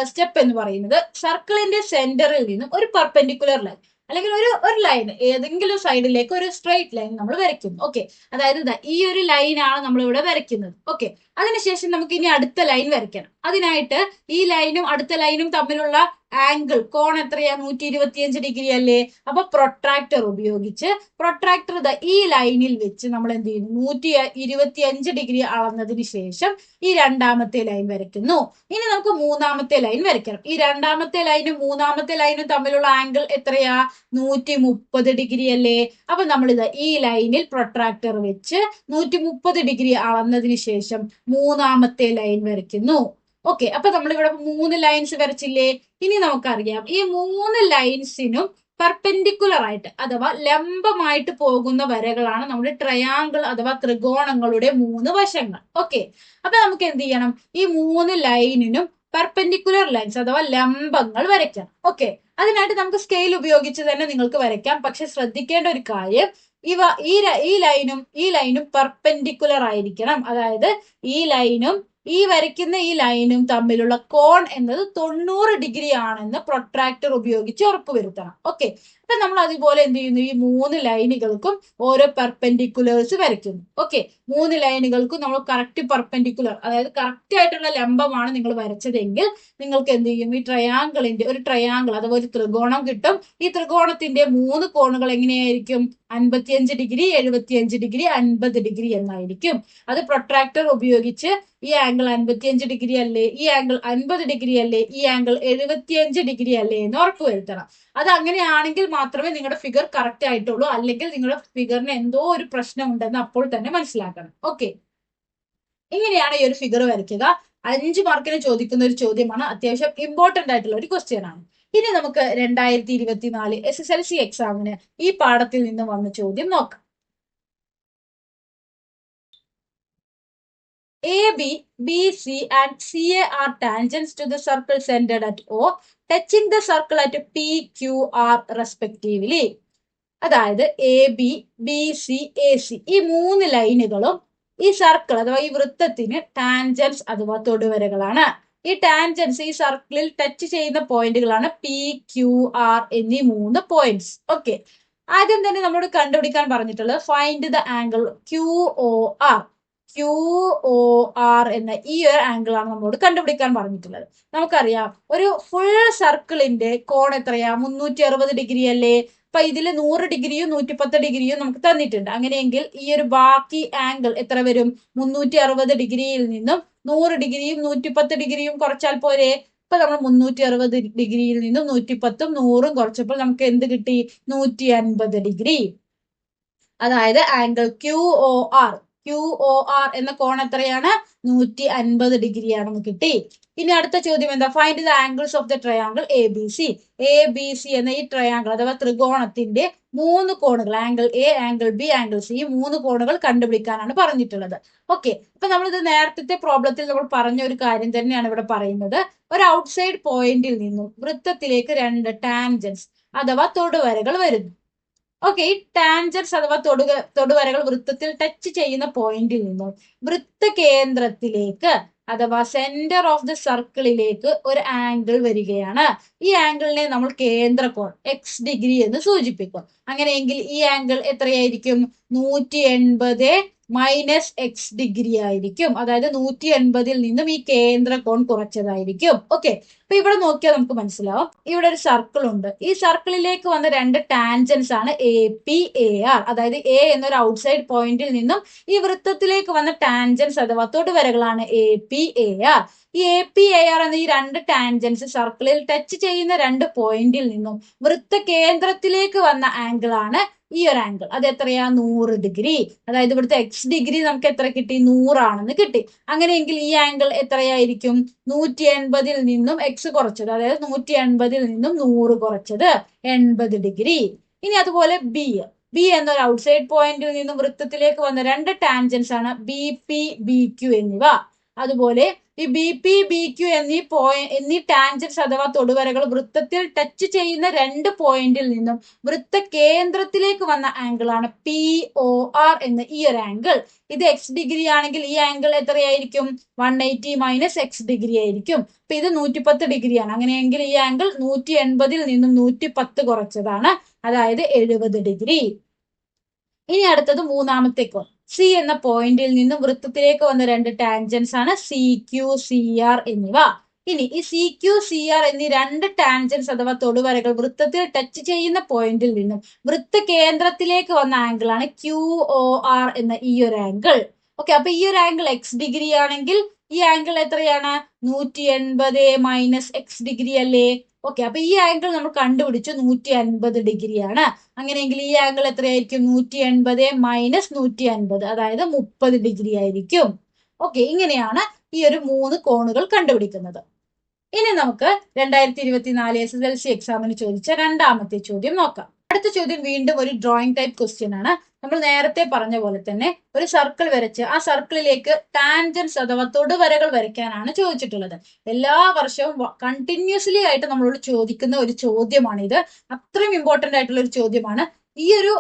സ്റ്റെപ്പ് എന്ന് പറയുന്നത് സർക്കിളിന്റെ സെന്ററിൽ നിന്നും ഒരു പെർപെൻഡിക്കുലർ ലൈൻ അല്ലെങ്കിൽ ഒരു ലൈൻ ഏതെങ്കിലും സൈഡിലേക്ക് ഒരു സ്ട്രെയിറ്റ് ലൈൻ നമ്മൾ വരയ്ക്കുന്നു. ഓക്കെ, അതായത് ഈ ഒരു ലൈനാണ് നമ്മൾ ഇവിടെ വരയ്ക്കുന്നത്. ഓക്കെ, അതിനുശേഷം നമുക്ക് ഇനി അടുത്ത ലൈൻ വരയ്ക്കണം. അതിനായിട്ട് ഈ ലൈനും അടുത്ത ലൈനും തമ്മിലുള്ള ആംഗിൾ കോൺ എത്രയാ? 125 ഡിഗ്രി അല്ലേ? അപ്പൊ പ്രൊട്രാക്ടർ ഉപയോഗിച്ച് പ്രൊട്രാക്ടർ ഈ ലൈനിൽ വെച്ച് നമ്മൾ എന്ത് ചെയ്യുന്നു? 125 ഡിഗ്രി അളന്നതിന് ശേഷം ഈ രണ്ടാമത്തെ ലൈൻ വരയ്ക്കുന്നു. ഇനി നമുക്ക് മൂന്നാമത്തെ ലൈൻ വരയ്ക്കണം. ഈ രണ്ടാമത്തെ ലൈനും മൂന്നാമത്തെ ലൈനും തമ്മിലുള്ള ആംഗിൾ എത്രയാ? 130 ഡിഗ്രി അല്ലേ? അപ്പൊ നമ്മൾ ഈ ലൈനിൽ പ്രൊട്രാക്ടർ വെച്ച് 130 ഡിഗ്രി അളന്നതിന് ശേഷം മൂന്നാമത്തെ ലൈൻ വരയ്ക്കുന്നു. ഓക്കെ, അപ്പൊ നമ്മളിവിടെ 3 ലൈൻസ് വരച്ചില്ലേ? ഇനി നമുക്കറിയാം ഈ 3 ലൈൻസിനും പെർപെൻഡിക്കുലർ ആയിട്ട് അഥവാ ലംബമായിട്ട് പോകുന്ന വരകളാണ് നമ്മുടെ ട്രയാങ്കിൾ അഥവാ ത്രികോണങ്ങളുടെ 3 വശങ്ങൾ. ഓക്കെ, അപ്പൊ നമുക്ക് എന്ത് ചെയ്യണം? ഈ 3 ലൈനിനും പെർപെൻഡിക്കുലർ ലൈൻസ് അഥവാ ലംബങ്ങൾ വരയ്ക്കാം. ഓക്കെ, അതിനായിട്ട് നമുക്ക് സ്കെയിൽ ഉപയോഗിച്ച് തന്നെ നിങ്ങൾക്ക് വരയ്ക്കാം. പക്ഷെ ശ്രദ്ധിക്കേണ്ട ഒരു കാര്യം, ഈ ലൈനും പെർപെൻഡിക്കുലർ ആയിരിക്കണം. അതായത് ഈ വരയ്ക്കുന്ന ഈ ലൈനും തമ്മിലുള്ള കോൺ എന്നത് 90 ഡിഗ്രി ആണെന്ന് പ്രൊട്രാക്ടർ ഉപയോഗിച്ച് ഉറപ്പുവരുത്തണം. ഓക്കെ, അപ്പൊ നമ്മൾ അതുപോലെ എന്ത് ചെയ്യുന്നു? ഈ 3 ലൈനുകൾക്കും ഓരോ പെർപെൻഡിക്കുലേഴ്സ് വരയ്ക്കുന്നു. ഓക്കെ, 3 ലൈനുകൾക്കും നമ്മൾ കറക്റ്റ് പെർപെൻഡിക്കുലർ, അതായത് കറക്റ്റ് ആയിട്ടുള്ള ലംബമാണ് നിങ്ങൾ വരച്ചതെങ്കിൽ നിങ്ങൾക്ക് എന്ത് ചെയ്യും? ഈ ഒരു ട്രയാങ്കിൾ അഥവാ ഒരു ത്രികോണം കിട്ടും. ഈ ത്രികോണത്തിന്റെ 3 കോണുകൾ എങ്ങനെയായിരിക്കും? 55 ഡിഗ്രി, 75 ഡിഗ്രി, 50 ഡിഗ്രി എന്നായിരിക്കും. അത് പ്രൊട്രാക്ടർ ഉപയോഗിച്ച് ഈ ആംഗിൾ 55 ഡിഗ്രി അല്ലേ, ഈ ആംഗിൾ 50 ഡിഗ്രി അല്ലേ, ഈ ആംഗിൾ 75 ഡിഗ്രി അല്ലേ എന്ന് ഉറപ്പുവരുത്തണം. അത് അങ്ങനെയാണെങ്കിൽ മാത്രമേ നിങ്ങളുടെ ഫിഗർ കറക്റ്റ് ആയിട്ടുള്ളൂ. അല്ലെങ്കിൽ നിങ്ങളുടെ ഫിഗറിന് എന്തോ ഒരു പ്രശ്നം ഉണ്ടെന്ന് അപ്പോൾ തന്നെ മനസ്സിലാക്കണം. ഓക്കെ, ഇങ്ങനെയാണ് ഈ ഒരു ഫിഗർ വരയ്ക്കുക. 5 മാർക്കിന് ചോദിക്കുന്ന ഒരു ചോദ്യമാണ്. അത്യാവശ്യം ഇമ്പോർട്ടന്റ് ആയിട്ടുള്ള ഒരു ക്വസ്റ്റ്യൻ ആണ്. ഇനി നമുക്ക് 2024 SSLC എക്സാമിന് ഈ പാഠത്തിൽ നിന്ന് വന്ന ചോദ്യം നോക്കാം. AB, BC and CA are tangents to the circle centered at O, touching the circle at PQR respectively. അതായത് AB, BC, AC ഈ 3 ലൈനുകളും ഈ സർക്കിൾ അഥവാ ഈ വൃത്തത്തിന് ടാൻജൻസ് അഥവാ തൊടുവരകളാണ്. ഈ ടാൻജൻസ് ഈ സർക്കിളിൽ ടച്ച് ചെയ്യുന്ന പോയിന്റുകളാണ് PQR എന്നീ 3 പോയിന്റ്സ്. ഓക്കെ, ആദ്യം തന്നെ നമ്മളോട് കണ്ടുപിടിക്കാൻ പറഞ്ഞിട്ടുള്ളത് find the angle QOR. QOR എന്ന ഈ ഒരു ആംഗിൾ ആണ് നമ്മളോട് കണ്ടുപിടിക്കാൻ പറഞ്ഞിട്ടുള്ളത്. നമുക്കറിയാം ഒരു ഫുൾ സർക്കിളിന്റെ കോൺ എത്രയാ? 360 ഡിഗ്രി അല്ലേ? അപ്പൊ ഇതിൽ 100 ഡിഗ്രിയും 110 ഡിഗ്രിയും നമുക്ക് തന്നിട്ടുണ്ട്. അങ്ങനെയെങ്കിൽ ഈ ഒരു ബാക്കി ആംഗിൾ എത്ര വരും? 360 ഡിഗ്രിയിൽ നിന്നും 100 ഡിഗ്രിയും 110 ഡിഗ്രിയും കുറച്ചാൽ പോരെ? ഇപ്പൊ നമ്മൾ 360 ഡിഗ്രിയിൽ നിന്നും 110ഉം 100ഉം കുറച്ചപ്പോൾ നമുക്ക് എന്ത് കിട്ടി? 150 ഡിഗ്രി. അതായത് ആംഗിൾ QOR എന്ന കോൺ എത്രയാണ്? 150 ഡിഗ്രിയാണെന്ന് കിട്ടി. ഇനി അടുത്ത ചോദ്യം എന്താ? Find the angles of the triangle ABC. ABC എന്ന ഈ ട്രയാങ്കിൾ അഥവാ ത്രികോണത്തിന്റെ 3 കോണുകൾ angle A, angle B, angle C 3 കോണുകൾ കണ്ടുപിടിക്കാനാണ് പറഞ്ഞിട്ടുള്ളത്. ഓക്കെ, അപ്പൊ നമ്മളിത് നേരത്തെ പ്രോബ്ലത്തിൽ നമ്മൾ പറഞ്ഞ ഒരു കാര്യം തന്നെയാണ് ഇവിടെ പറയുന്നത്. ഒരു ഔട്ട്സൈഡ് പോയിന്റിൽ നിന്നും വൃത്തത്തിലേക്ക് 2 ടാൻജൻസ് അഥവാ തൊടുവരകൾ വരുന്നു. ഓക്കെ, ഈ ടാൻജൻസ് അഥവാ തൊടുവരകൾ വൃത്തത്തിൽ ടച്ച് ചെയ്യുന്ന പോയിന്റിൽ നിന്നും വൃത്ത കേന്ദ്രത്തിലേക്ക് അഥവാ സെന്റർ ഓഫ് ദി സർക്കിളിലേക്ക് ഒരു ആംഗിൾ വരികയാണ്. ഈ ആംഗിളിനെ നമ്മൾ കേന്ദ്രകോൺ X ഡിഗ്രി എന്ന് സൂചിപ്പിക്കും. അങ്ങനെയെങ്കിൽ ഈ ആംഗിൾ എത്രയായിരിക്കും? 180 മൈനസ് X ഡിഗ്രി ആയിരിക്കും. അതായത് 180ൽ നിന്നും ഈ കേന്ദ്രകോൺ കുറച്ചതായിരിക്കും. ഓക്കെ, അപ്പൊ ഇവിടെ നോക്കിയാൽ നമുക്ക് മനസ്സിലാവും. ഇവിടെ ഒരു സർക്കിൾ ഉണ്ട്. ഈ സർക്കിളിലേക്ക് വന്ന 2 ടാൻജൻസ് ആണ് AP, AR. അതായത് A എന്നൊരു ഔട്ട്സൈഡ് പോയിന്റിൽ നിന്നും ഈ വൃത്തത്തിലേക്ക് വന്ന ടാൻജൻസ് അഥവാ തൊടുവരകളാണ് AP, AR. ഈ AP, AR എന്ന ഈ 2 ടാൻജൻസ് സർക്കിളിൽ ടച്ച് ചെയ്യുന്ന 2 പോയിന്റിൽ നിന്നും വൃത്ത കേന്ദ്രത്തിലേക്ക് വന്ന ആംഗിൾ ആണ് ഈ ഒരു ആംഗിൾ. അത് എത്രയാ? 100 ഡിഗ്രി. അതായത് ഇവിടുത്തെ X ഡിഗ്രി നമുക്ക് എത്ര കിട്ടി? 100 ആണെന്ന് കിട്ടി. അങ്ങനെയെങ്കിൽ ഈ ആംഗിൾ എത്രയായിരിക്കും? 180ൽ നിന്നും X കുറച്ചത്, അതായത് 180ൽ നിന്നും 100 കുറച്ചത് 80 ഡിഗ്രി. ഇനി അതുപോലെ B എന്നൊരു ഔട്ട്സൈഡ് പോയിന്റിൽ നിന്നും വൃത്തത്തിലേക്ക് വന്ന 2 ടാൻജൻസ് ആണ് BP, BQ എന്നിവ. അതുപോലെ ഈ ബി പി ബി ക്യു എന്നീ ടാൻജൻസ് അഥവാ തൊടുവരകൾ വൃത്തത്തിൽ ടച്ച് ചെയ്യുന്ന രണ്ട് പോയിന്റിൽ നിന്നും വൃത്ത കേന്ദ്രത്തിലേക്ക് വന്ന ആംഗിൾ ആണ് പി ഒ ആർ എന്ന ഈ ഒരു ആംഗിൾ. ഇത് എക്സ് ഡിഗ്രി ആണെങ്കിൽ ഈ ആംഗിൾ എത്രയായിരിക്കും? 180 മൈനസ് എക്സ് ഡിഗ്രി ആയിരിക്കും. അപ്പൊ ഇത് 110 ഡിഗ്രിയാണ്. അങ്ങനെയെങ്കിൽ ഈ ആംഗിൾ 180 നിന്നും 110 കുറച്ചതാണ്, അതായത് 70 ഡിഗ്രി. ഇനി അടുത്തത് മൂന്നാമത്തെ കോൺ. സി എന്ന പോയിന്റിൽ നിന്നും വൃത്തത്തിലേക്ക് വന്ന രണ്ട് ടാൻജൻസ് ആണ് സി ക്യു സി ആർ എന്നിവ. ഇനി ഈ സി ക്യു സി ആർ എന്നീ രണ്ട് ടാൻജൻസ് അഥവാ തൊടുവരകൾ വൃത്തത്തിൽ ടച്ച് ചെയ്യുന്ന പോയിന്റിൽ നിന്നും വൃത്ത കേന്ദ്രത്തിലേക്ക് വന്ന ആംഗിൾ ആണ് ക്യു ഒ ആർ എന്ന ഈ ഒരു ആംഗിൾ. ഓക്കെ, അപ്പൊ ഈ ഒരു ആംഗിൾ എക്സ് ഡിഗ്രി ആണെങ്കിൽ ഈ ആംഗിൾ എത്രയാണ്? 180 മൈനസ് എക്സ് ഡിഗ്രി അല്ലേ? ഓക്കെ, അപ്പൊ ഈ ആംഗിൾ നമ്മൾ കണ്ടുപിടിച്ചു 150 ഡിഗ്രിയാണ്. അങ്ങനെയെങ്കിൽ ഈ ആംഗിൾ എത്രയായിരിക്കും? 180 മൈനസ് 150, അതായത് 30 ഡിഗ്രി ആയിരിക്കും. ഓക്കെ, ഇങ്ങനെയാണ് ഈ ഒരു 3 കോണുകൾ കണ്ടുപിടിക്കുന്നത്. ഇനി നമുക്ക് 2024 SSLC എക്സാമിന് ചോദിച്ച രണ്ടാമത്തെ ചോദ്യം നോക്കാം. അടുത്ത ചോദ്യം വീണ്ടും ഒരു ഡ്രോയിങ് ടൈപ്പ് ക്വസ്റ്റ്യൻ ആണ്. നമ്മൾ നേരത്തെ പറഞ്ഞ പോലെ തന്നെ ഒരു സർക്കിൾ വരച്ച് ആ സർക്കിളിലേക്ക് ടാൻജൻസ് അഥവാ തൊടുവരകൾ വരയ്ക്കാനാണ് ചോദിച്ചിട്ടുള്ളത്. എല്ലാ വർഷവും കണ്ടിന്യൂസ്ലി ആയിട്ട് നമ്മളോട് ചോദിക്കുന്ന ഒരു ചോദ്യമാണിത്. അത്രയും ഇമ്പോർട്ടന്റ് ആയിട്ടുള്ള ഒരു ചോദ്യമാണ്. ഈ ഒരു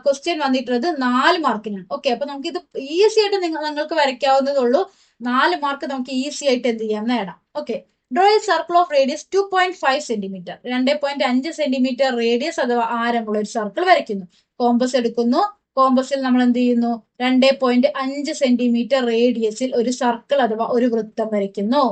ക്വസ്റ്റ്യൻ വന്നിട്ടുള്ളത് 4 മാർക്കിനാണ്. ഓക്കെ, അപ്പൊ നമുക്ക് ഇത് ഈസി ആയിട്ട് നിങ്ങൾക്ക് വരയ്ക്കാവുന്നതേ ഉള്ളൂ. 4 മാർക്ക് നമുക്ക് ഈസി ആയിട്ട് എന്ത് ചെയ്യാം? നേടാം. Okay, draw A circle of radius 2.5 centimetre, 2.5 centimetre radius അഥവാ ആരമുള്ള ഒരു സർക്കിൾ വരയ്ക്കുന്നു. കോമ്പസ് എടുക്കുന്നു. കോമ്പസിൽ നമ്മൾ എന്ത് ചെയ്യുന്നു? 2.5 സെന്റിമീറ്റർ റേഡിയസിൽ ഒരു സർക്കിൾ അഥവാ ഒരു വൃത്തം വരയ്ക്കുന്നു.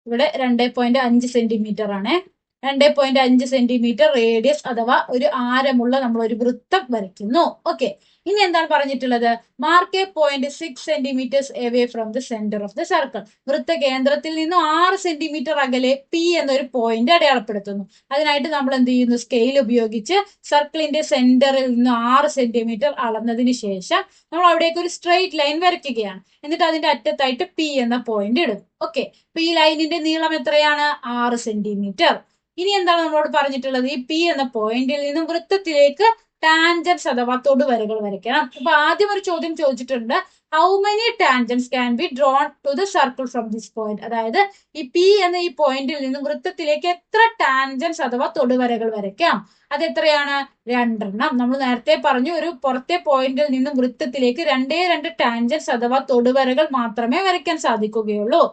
ഇവിടെ 2.5 സെന്റിമീറ്റർ ആണ്. 2.5 സെന്റിമീറ്റർ റേഡിയസ് അഥവാ ഒരു ആരമുള്ള നമ്മൾ ഒരു വൃത്തം വരയ്ക്കുന്നു. ഓക്കെ, ഇനി എന്താണ് പറഞ്ഞിട്ടുള്ളത്? Mark a point 6 centimetres away from the centre of the circle. വൃത്ത കേന്ദ്രത്തിൽ നിന്നും 6 സെന്റിമീറ്റർ അകലെ പി എന്നൊരു പോയിന്റ് അടയാളപ്പെടുത്തുന്നു. അതിനായിട്ട് നമ്മൾ എന്ത് ചെയ്യുന്നു? സ്കെയിൽ ഉപയോഗിച്ച് സർക്കിളിന്റെ സെന്ററിൽ നിന്ന് 6 സെന്റിമീറ്റർ അളന്നതിന് ശേഷം നമ്മൾ അവിടേക്ക് ഒരു സ്ട്രെയിറ്റ് ലൈൻ വരയ്ക്കുകയാണ്. എന്നിട്ട് അതിന്റെ അറ്റത്തായിട്ട് പി എന്ന പോയിന്റ് ഇടും. ഓക്കെ, അപ്പൊ ഈ ലൈനിന്റെ നീളം എത്രയാണ്? 6 സെന്റിമീറ്റർ. ഇനി എന്താണ് നമ്മളോട് പറഞ്ഞിട്ടുള്ളത്? ഈ പി എന്ന പോയിന്റിൽ നിന്നും വൃത്തത്തിലേക്ക് ടാൻജൻസ് അഥവാ തൊടുവരകൾ വരയ്ക്കണം. അപ്പൊ ആദ്യം ഒരു ചോദ്യം ചോദിച്ചിട്ടുണ്ട്, how many tangents can be drawn to the circle from this point. അതായത് ഈ പി എന്ന ഈ പോയിന്റിൽ നിന്നും വൃത്തത്തിലേക്ക് എത്ര ടാൻജൻസ് അഥവാ തൊടുവരകൾ വരയ്ക്കാം? അത് എത്രയാണ്? 2 എണ്ണം. നമ്മൾ നേരത്തെ പറഞ്ഞു, ഒരു പുറത്തെ പോയിന്റിൽ നിന്നും വൃത്തത്തിലേക്ക് 2 ടാൻജൻസ് അഥവാ തൊടുവരകൾ മാത്രമേ വരയ്ക്കാൻ സാധിക്കുകയുള്ളൂ.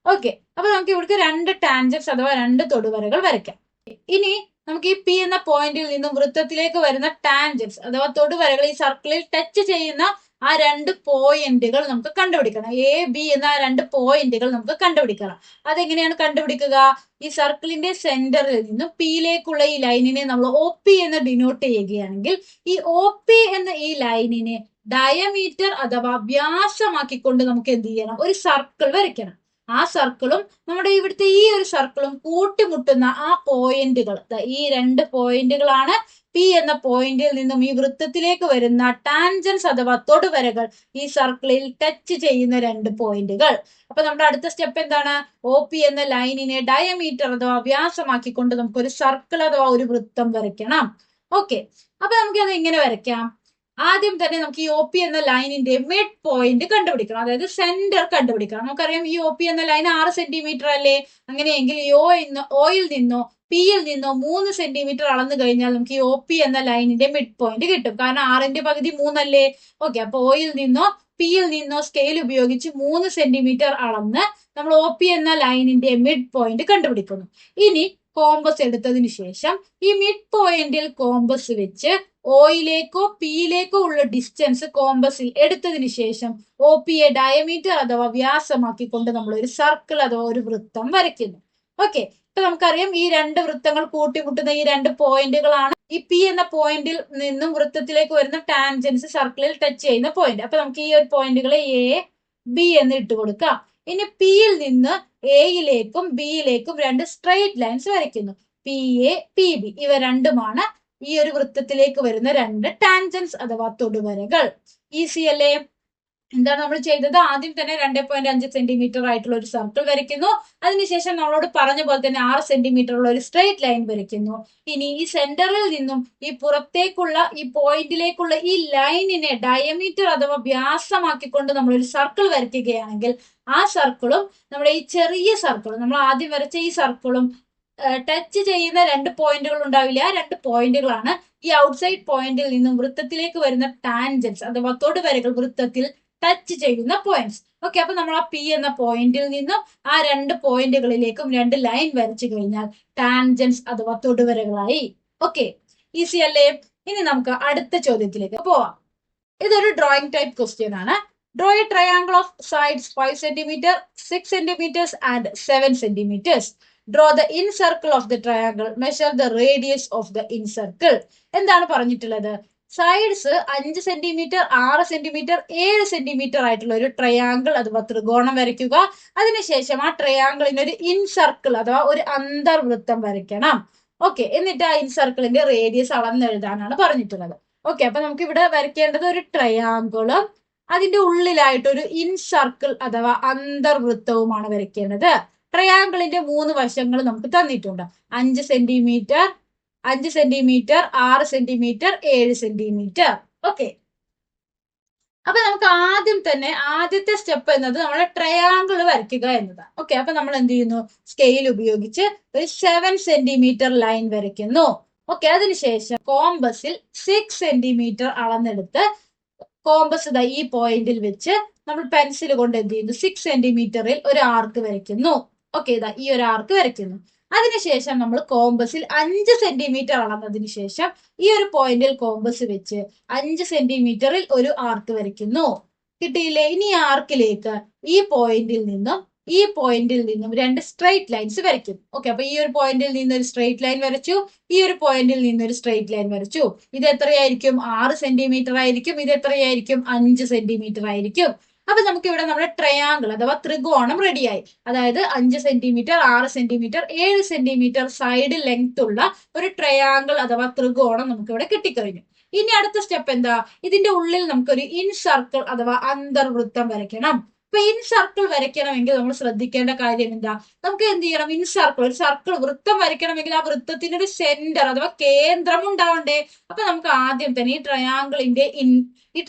ഓക്കെ, അപ്പൊ നമുക്ക് ഇവിടേക്ക് 2 ടാൻജൻസ് അഥവാ 2 തൊടുവരകൾ വരയ്ക്കാം. ഇനി നമുക്ക് ഈ പി എന്ന പോയിന്റിൽ നിന്നും വൃത്തത്തിലേക്ക് വരുന്ന ടാൻജൻസ് അഥവാ തൊടുവരകൾ ഈ സർക്കിളിൽ ടച്ച് ചെയ്യുന്ന ആ 2 പോയിന്റുകൾ നമുക്ക് കണ്ടുപിടിക്കണം. എ ബി എന്ന 2 പോയിന്റുകൾ നമുക്ക് കണ്ടുപിടിക്കണം. അതെങ്ങനെയാണ് കണ്ടുപിടിക്കുക? ഈ സർക്കിളിന്റെ സെന്ററിൽ നിന്നും പിയിലേക്കുള്ള ഈ ലൈനിനെ നമ്മൾ ഒ പി എന്ന് ഡിനോട്ട് ചെയ്യുകയാണെങ്കിൽ ഈ ഒ പി എന്ന ഈ ലൈനിനെ ഡയമീറ്റർ അഥവാ വ്യാസമാക്കിക്കൊണ്ട് നമുക്ക് എന്ത് ചെയ്യണം? ഒരു സർക്കിൾ വരയ്ക്കണം. ആ സർക്കിളും നമ്മുടെ ഇവിടുത്തെ ഈ ഒരു സർക്കിളും കൂട്ടിമുട്ടുന്ന ആ പോയിന്റുകൾ, ഈ 2 പോയിന്റുകളാണ് പി എന്ന പോയിന്റിൽ നിന്നും ഈ വൃത്തത്തിലേക്ക് വരുന്ന ടാൻജൻസ് അഥവാ തൊടുവരകൾ ഈ സർക്കിളിൽ ടച്ച് ചെയ്യുന്ന 2 പോയിന്റുകൾ. അപ്പൊ നമ്മുടെ അടുത്ത സ്റ്റെപ്പ് എന്താണ്? ഒ പി എന്ന ലൈനിനെ ഡയമീറ്റർ അഥവാ വ്യാസമാക്കിക്കൊണ്ട് നമുക്ക് ഒരു സർക്കിൾ അഥവാ ഒരു വൃത്തം വരയ്ക്കണം. ഓക്കെ, അപ്പൊ നമുക്ക് അത് എങ്ങനെ വരയ്ക്കാം? ആദ്യം തന്നെ നമുക്ക് ഈ ഒ പി എന്ന ലൈനിന്റെ മിഡ് പോയിന്റ് കണ്ടുപിടിക്കണം, അതായത് സെന്റർ കണ്ടുപിടിക്കണം. നമുക്കറിയാം ഈ ഒ പി എന്ന ലൈൻ 6 സെന്റിമീറ്റർ അല്ലേ? അങ്ങനെയെങ്കിൽ ഒയിൽ നിന്നോ പിയിൽ നിന്നോ 3 സെന്റിമീറ്റർ അളന്നു കഴിഞ്ഞാൽ നമുക്ക് ഈ ഒ പി എന്ന ലൈനിന്റെ മിഡ് പോയിന്റ് കിട്ടും. കാരണം 6ന്റെ പകുതി 3 അല്ലേ? ഓക്കെ, അപ്പൊ ഒയിൽ നിന്നോ പിയിൽ നിന്നോ സ്കെയിൽ ഉപയോഗിച്ച് 3 സെന്റിമീറ്റർ അളന്ന് നമ്മൾ ഒ പി എന്ന ലൈനിന്റെ മിഡ് പോയിന്റ് കണ്ടുപിടിക്കുന്നു. ഇനി കോമ്പസ് എടുത്തതിന് ശേഷം ഈ മിഡ് പോയിന്റിൽ കോമ്പസ് വെച്ച് ഒയിലേക്കോ പിയിലേക്കോ ഉള്ള ഡിസ്റ്റൻസ് കോമ്പസിൽ എടുത്തതിന് ശേഷം ഒ പിയെ ഡയമീറ്റർ അഥവാ വ്യാസമാക്കിക്കൊണ്ട് നമ്മൾ ഒരു സർക്കിൾ അഥവാ ഒരു വൃത്തം വരയ്ക്കുന്നു. ഓക്കെ, ഇപ്പൊ നമുക്കറിയാം ഈ 2 വൃത്തങ്ങൾ കൂട്ടിമുട്ടുന്ന ഈ 2 പോയിന്റുകളാണ് ഈ പി എന്ന പോയിന്റിൽ നിന്നും വൃത്തത്തിലേക്ക് വരുന്ന ടാൻജൻസ് സർക്കിളിൽ ടച്ച് ചെയ്യുന്ന പോയിന്റ്. അപ്പൊ നമുക്ക് ഈ ഒരു പോയിന്റുകളെ എ ബി എന്ന് ഇട്ട് കൊടുക്കാം. ഇനി പിയിൽ നിന്ന് എയിലേക്കും ബിയിലേക്കും 2 സ്ട്രെയിറ്റ് ലൈൻസ് വരയ്ക്കുന്നു. പി എ പി ബി ഇവ രണ്ടുമാണ് ഈ ഒരു വൃത്തത്തിലേക്ക് വരുന്ന 2 ടാൻജൻസ് അഥവാ തൊടുവരകൾ. ഈസി അല്ലേ? എന്താണ് നമ്മൾ ചെയ്തത്? ആദ്യം തന്നെ 2.5 സെന്റിമീറ്റർ ആയിട്ടുള്ള ഒരു സർക്കിൾ വരയ്ക്കുന്നു. അതിനുശേഷം നമ്മളോട് പറഞ്ഞ പോലെ തന്നെ 6 സെന്റിമീറ്റർ ഉള്ള ഒരു സ്ട്രെയിറ്റ് ലൈൻ വരയ്ക്കുന്നു. ഇനി ഈ സെന്ററിൽ നിന്നും ഈ പുറത്തേക്കുള്ള ഈ പോയിന്റിലേക്കുള്ള ഈ ലൈനിനെ ഡയമീറ്റർ അഥവാ വ്യാസമാക്കിക്കൊണ്ട് നമ്മൾ ഒരു സർക്കിൾ വരയ്ക്കുകയാണെങ്കിൽ ആ സർക്കിളും നമ്മുടെ ഈ ചെറിയ സർക്കിളും, നമ്മൾ ആദ്യം വരച്ച ഈ സർക്കിളും ടച്ച് ചെയ്യുന്ന 2 പോയിന്റുകൾ ഉണ്ടാവില്ല. ആ 2 പോയിന്റുകളാണ് ഈ ഔട്ട്സൈഡ് പോയിന്റിൽ നിന്നും വൃത്തത്തിലേക്ക് വരുന്ന ടാൻജൻസ് അഥവാ തൊടുവരകൾ വൃത്തത്തിൽ ടച്ച് ചെയ്യുന്ന പോയിന്റ്സ്. ഓക്കെ, അപ്പൊ നമ്മൾ ആ പി എന്ന പോയിന്റിൽ നിന്നും ആ 2 പോയിന്റുകളിലേക്കും 2 ലൈൻ വരച്ചു കഴിഞ്ഞാൽ ടാൻജൻസ് അഥവാ തൊടുവരകളായി. ഓക്കെ, ഈസി അല്ലേ? ഇനി നമുക്ക് അടുത്ത ചോദ്യത്തിലേക്ക് പോവാം. ഇതൊരു ഡ്രോയിങ് ടൈപ്പ് ക്വസ്റ്റ്യൻ ആണ്. Draw A triangle of sides 5 centimetre 6 centimetres and 7 centimetres. Draw the in circle of the triangle, measure the radius of the in circle. എന്താണ് പറഞ്ഞിട്ടുള്ളത്? സൈഡ്സ് 5 സെന്റിമീറ്റർ 6 സെന്റിമീറ്റർ 7 സെന്റിമീറ്റർ ആയിട്ടുള്ള ഒരു ട്രയാങ്കിൾ അഥവാ ത്രികോണം വരയ്ക്കുക. അതിനുശേഷം ആ ട്രയാങ്കിളിന് ഒരു ഇൻ സർക്കിൾ അഥവാ ഒരു അന്തർവൃത്തം വരയ്ക്കണം. ഓക്കെ, എന്നിട്ട് ആ ഇൻ സർക്കിളിന്റെ റേഡിയസ് അളന്നെഴുതാനാണ് പറഞ്ഞിട്ടുള്ളത്. ഓക്കെ, അപ്പൊ നമുക്ക് ഇവിടെ വരയ്ക്കേണ്ടത് ഒരു ട്രയാങ്കിളും അതിന്റെ ഉള്ളിലായിട്ട് ഒരു ഇൻ സർക്കിൾ അഥവാ അന്തർവൃത്തവുമാണ് വരയ്ക്കേണ്ടത്. ട്രയാങ്കിളിന്റെ 3 വശങ്ങൾ നമുക്ക് തന്നിട്ടുണ്ട്. 5 centimetre 5 centimetre 6 centimetre 7 centimetre. Okay, അപ്പൊ നമുക്ക് ആദ്യം തന്നെ ആദ്യത്തെ സ്റ്റെപ്പ് എന്നത് നമ്മുടെ ട്രയാങ്കിൾ വരയ്ക്കുക എന്നതാണ്. ഓക്കെ, അപ്പൊ നമ്മൾ എന്ത് ചെയ്യുന്നു? സ്കെയിൽ ഉപയോഗിച്ച് ഒരു 7 സെന്റിമീറ്റർ ലൈൻ വരയ്ക്കുന്നു. ഓക്കെ, അതിനുശേഷം കോമ്പസിൽ 6 സെന്റിമീറ്റർ അളന്നെടുത്ത് കോമ്പസ് ഈ പോയിന്റിൽ വെച്ച് നമ്മൾ പെൻസിൽ കൊണ്ട് എന്ത് ചെയ്യുന്നു? 6 സെന്റിമീറ്ററിൽ ഒരു ആർക്ക് വരയ്ക്കുന്നു. ഓക്കെ, ഈ ഒരു ആർക്ക് വരയ്ക്കുന്നു. അതിനുശേഷം നമ്മൾ കോമ്പസിൽ 5 സെന്റിമീറ്റർ അളന്നതിന് ശേഷം ഈ ഒരു പോയിന്റിൽ കോമ്പസ് വെച്ച് 5 സെന്റിമീറ്ററിൽ ഒരു ആർക്ക് വരയ്ക്കുന്നു. കിട്ടിയില്ലേ? ഇനി ഈ ആർക്കിലേക്ക് ഈ പോയിന്റിൽ നിന്നും 2 സ്ട്രെയിറ്റ് ലൈൻസ് വരയ്ക്കും. ഓക്കെ, അപ്പൊ ഈ ഒരു പോയിന്റിൽ നിന്ന് ഒരു സ്ട്രെയിറ്റ് ലൈൻ വരച്ചു, ഈ ഒരു പോയിന്റിൽ നിന്ന് ഒരു സ്ട്രെയിറ്റ് ലൈൻ വരച്ചു. ഇത് എത്രയായിരിക്കും? 6 സെന്റിമീറ്റർ ആയിരിക്കും. ഇത് എത്രയായിരിക്കും? 5 സെന്റിമീറ്റർ ആയിരിക്കും. അപ്പൊ നമുക്ക് ഇവിടെ നമ്മുടെ ട്രയാങ്കിൾ അഥവാ ത്രികോണം റെഡിയായി. അതായത് 5 centimetre 6 centimetre 7 centimetre side length ഉള്ള ഒരു ട്രയാങ്കിൾ അഥവാ ത്രികോണം നമുക്ക് ഇവിടെ കിട്ടിക്കഴിഞ്ഞു. ഇനി അടുത്ത സ്റ്റെപ്പ് എന്താ? ഇതിന്റെ ഉള്ളിൽ നമുക്കൊരു ഇൻ സർക്കിൾ അഥവാ അന്തർവൃത്തം വരയ്ക്കണം. അപ്പൊ ഇൻ സർക്കിൾ വരയ്ക്കണമെങ്കിൽ നമ്മൾ ശ്രദ്ധിക്കേണ്ട കാര്യം എന്താ? നമുക്ക് എന്ത് ചെയ്യണം? ഇൻ സർക്കിൾ, ഒരു സർക്കിൾ വൃത്തം വരയ്ക്കണമെങ്കിൽ ആ വൃത്തത്തിന് ഒരു സെന്റർ അഥവാ കേന്ദ്രം ഉണ്ടാവണ്ടേ? അപ്പൊ നമുക്ക് ആദ്യം തന്നെ ഈ ട്രയാങ്കിളിന്റെ